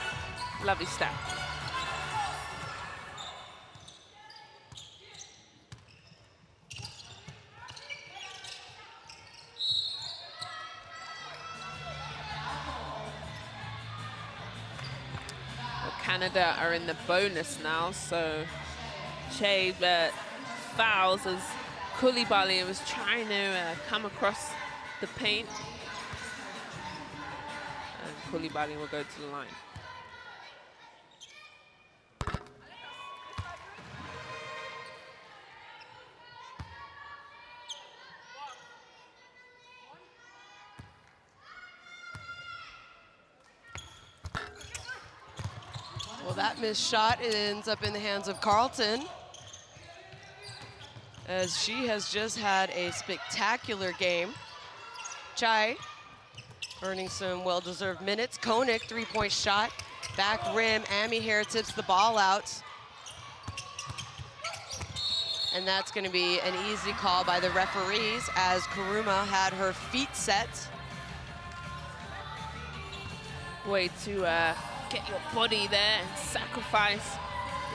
Lovely stat. Canada are in the bonus now, so Che fouls as Coulibaly was trying to come across the paint. And Coulibaly will go to the line. Well, that missed shot ends up in the hands of Carlton, as she has just had a spectacular game. Chai earning some well-deserved minutes. Koenig, three-point shot, back rim. Amy here tips the ball out. And that's going to be an easy call by the referees, as Kuruma had her feet set. Way to get your body there and sacrifice.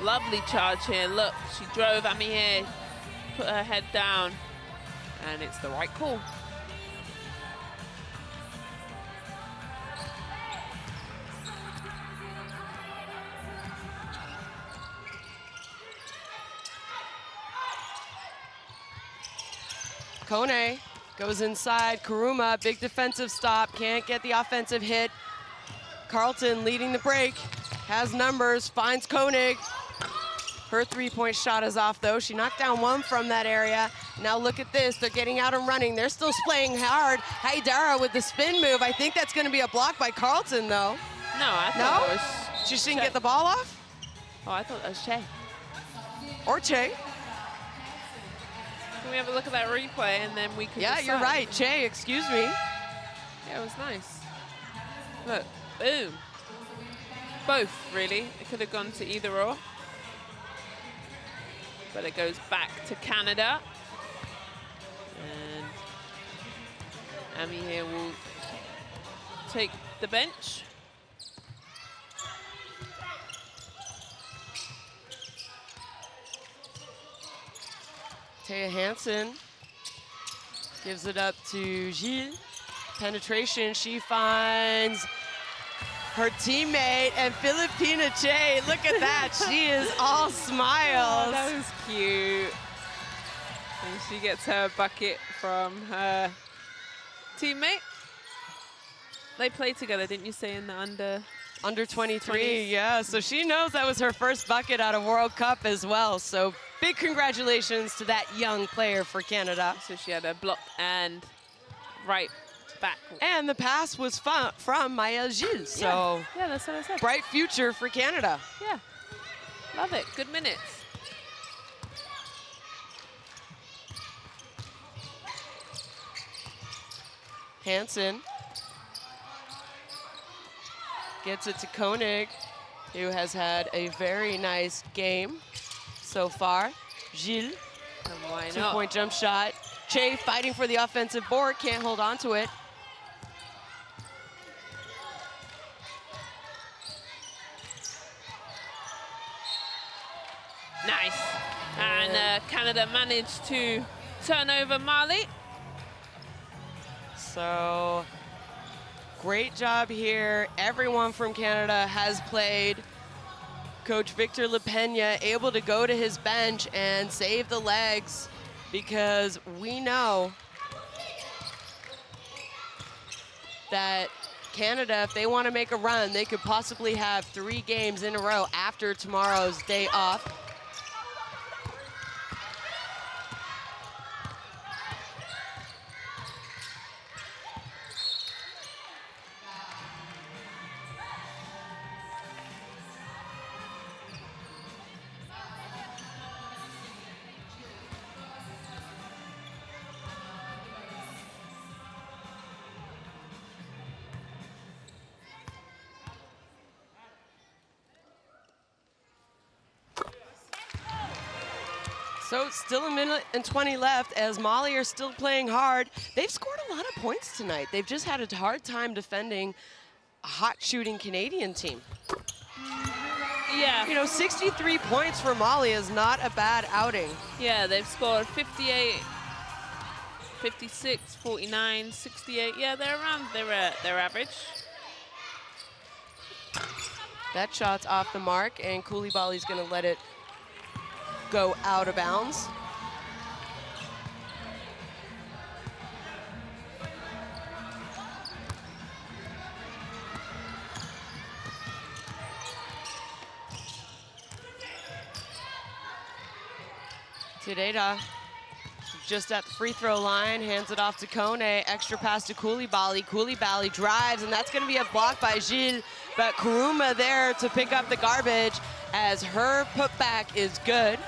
Lovely charge here. Look, she drove Amy here, put her head down, and it's the right call. Kone goes inside. Kuruma, big defensive stop, can't get the offensive hit. Carlton leading the break, has numbers, finds Koenig. Her three-point shot is off though. She knocked down one from that area. Now look at this, they're getting out and running. They're still playing hard. Haidara with the spin move. I think that's gonna be a block by Carlton though. No, I thought it was She didn't get the ball off? Oh, I thought that was Che. Or Che. Can we have a look at that replay and then we can Yeah, decide? you're right, Che, excuse me. Yeah, it was nice. Look, boom. Both, really. It could have gone to either or. But it goes back to Canada. And Amy here will take the bench. Taya Hansen gives it up to Gilles. Penetration, she finds her teammate and Filipina Che. Look at that, she is all smiles. Oh, that was cute. And she gets her bucket from her teammate. They played together, didn't you say, in the under 23, 20s? yeah. So she knows that was her first bucket out of World Cup as well. So big congratulations to that young player for Canada. So she had a block and right back. And the pass was from Maya Gilles. So yeah, that's what I said. Bright future for Canada. Yeah, love it. Good minutes. Hansen gets it to Koenig, who has had a very nice game so far. Gilles, two-point jump shot. Che fighting for the offensive board, can't hold on to it. Nice. And Canada managed to turn over Mali. So, great job here. Everyone from Canada has played. Coach Victor LePena able to go to his bench and save the legs, because we know that Canada, if they want to make a run, they could possibly have 3 games in a row after tomorrow's day off. So still 1 minute and 20 left as Mali are still playing hard. They've scored a lot of points tonight. They've just had a hard time defending a hot shooting Canadian team. Yeah. You know, 63 points for Mali is not a bad outing. Yeah, they've scored 58, 56, 49, 68. Yeah, they're around their average. That shot's off the mark, and Koulibaly's gonna let it go out of bounds. Tideda just at the free throw line, hands it off to Kone, extra pass to Koulibaly. Koulibaly drives, and that's gonna be a block by Gilles, but Kuruma there to pick up the garbage as her putback is good.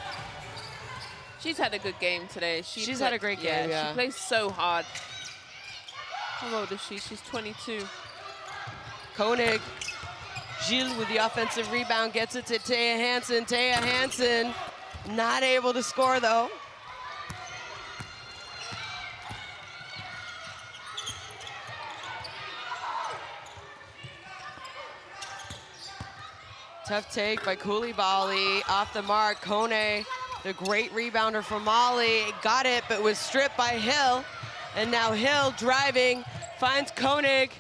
She's had a good game today. She's had a great game, yeah. She plays so hard. How old is she? She's 22. Koenig, Gilles with the offensive rebound, gets it to Taya Hansen. Taya Hansen not able to score though. Tough take by Koulibaly, off the mark. Kone, the great rebounder from Mali, got it, but was stripped by Hill. And now Hill driving, finds Koenig.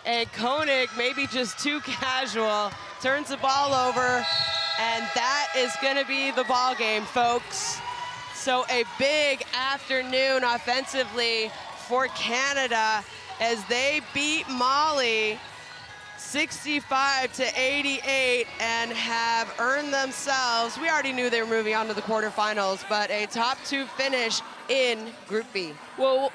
And Koenig, maybe just too casual, turns the ball over, and that is gonna be the ball game, folks. So a big afternoon offensively for Canada as they beat Mali 65-88 and have earned themselves, we already knew they were moving on to the quarterfinals, but a top 2 finish in Group B. Well,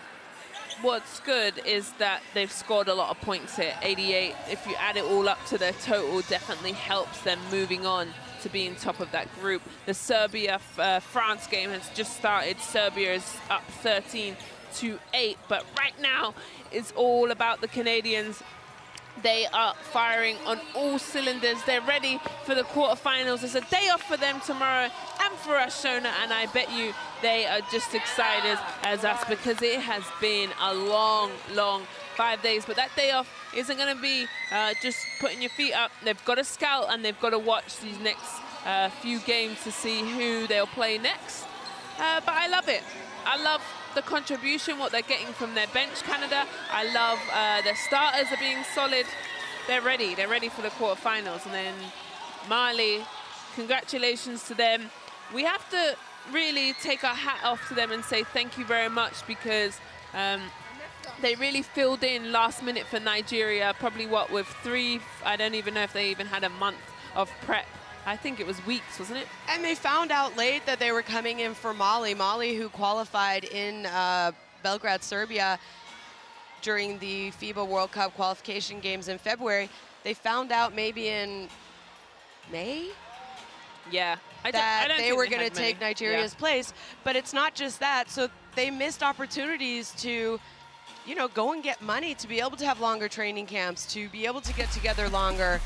what's good is that they've scored a lot of points here, 88. If you add it all up to their total, definitely helps them moving on to being top of that group. The Serbia-France game has just started. Serbia is up 13-8, but right now it's all about the Canadians. They are firing on all cylinders. They're ready for the quarterfinals. It's a day off for them tomorrow and for us, Shona, and I bet you they are just excited as us because it has been a long, long 5 days. But that day off isn't going to be just putting your feet up. They've got to scout and they've got to watch these next few games to see who they'll play next. But I love it. I love the contribution, what they're getting from their bench, Canada. I love their starters are being solid. They're ready for the quarterfinals. And then Mali, congratulations to them. We have to really take our hat off to them and say thank you very much because they really filled in last minute for Nigeria, probably what, with 3, I don't even know if they even had a month of prep. I think it was weeks, wasn't it? And they found out late that they were coming in for Mali. Mali, who qualified in Belgrade, Serbia during the FIBA World Cup qualification games in February. They found out maybe in May? Yeah. That they were going to take Nigeria's place. But it's not just that. So they missed opportunities to you know, go and get money to be able to have longer training camps, to be able to get together longer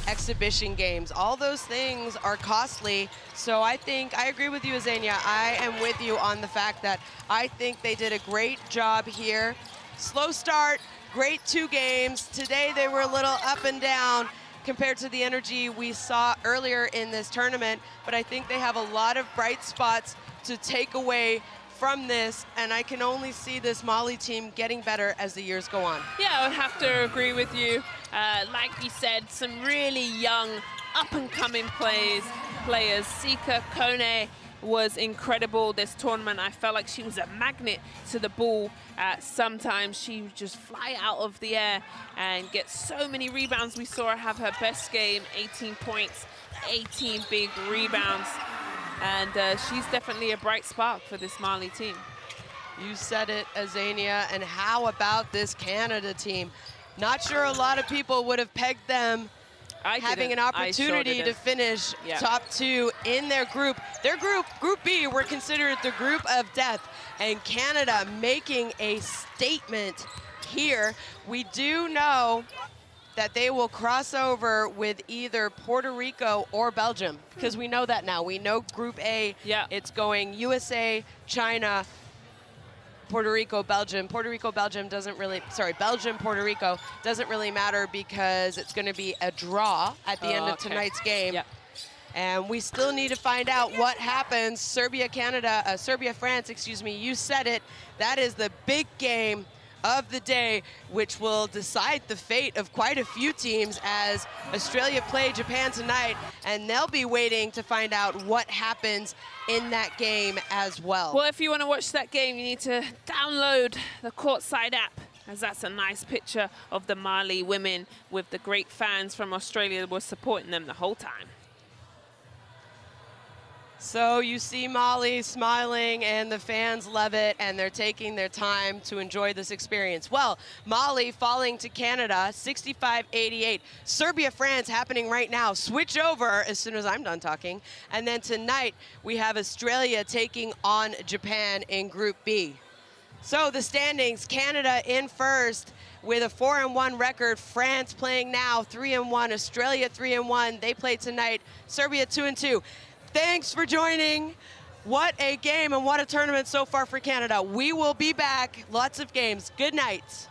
exhibition games. All those things are costly. So I think, I agree with you, Azania. I am with you on the fact that I think they did a great job here. Slow start, great 2 games. Today they were a little up and down compared to the energy we saw earlier in this tournament, but I think they have a lot of bright spots to take away from this, and I can only see this Mali team getting better as the years go on. Yeah, I would have to agree with you. Like you said, some really young, up-and-coming players. Sika Kone was incredible this tournament. I felt like she was a magnet to the ball. Sometimes she would just fly out of the air and get so many rebounds. We saw her have her best game, 18 points, 18 big rebounds. And she's definitely a bright spark for this Mali team. You said it, Azania. And how about this Canada team? Not sure a lot of people would have pegged them having an opportunity to finish top 2 in their group. Their group, Group B, were considered the group of death. And Canada making a statement here. We do know that they will cross over with either Puerto Rico or Belgium, because we know that now. We know Group A, it's going USA, China, Puerto Rico, Belgium. Puerto Rico, Belgium doesn't really, sorry, Belgium, Puerto Rico doesn't really matter because it's gonna be a draw at the end of tonight's game. And we still need to find out what happens. Serbia, France, excuse me, you said it. That is the big game of the day, which will decide the fate of quite a few teams, as Australia play Japan tonight, and they'll be waiting to find out what happens in that game as well. Well, if you want to watch that game, you need to download the Courtside app, as that's a nice picture of the Mali women with the great fans from Australia that were supporting them the whole time. So you see Mali smiling, and the fans love it, and they're taking their time to enjoy this experience. Well, Mali falling to Canada, 65-88. Serbia, France happening right now. Switch over as soon as I'm done talking. And then tonight, we have Australia taking on Japan in Group B. So the standings, Canada in first with a 4-1 record. France playing now 3-1. Australia 3-1. They play tonight. Serbia 2-2. Thanks for joining. What a game and what a tournament so far for Canada. We will be back. Lots of games. Good night.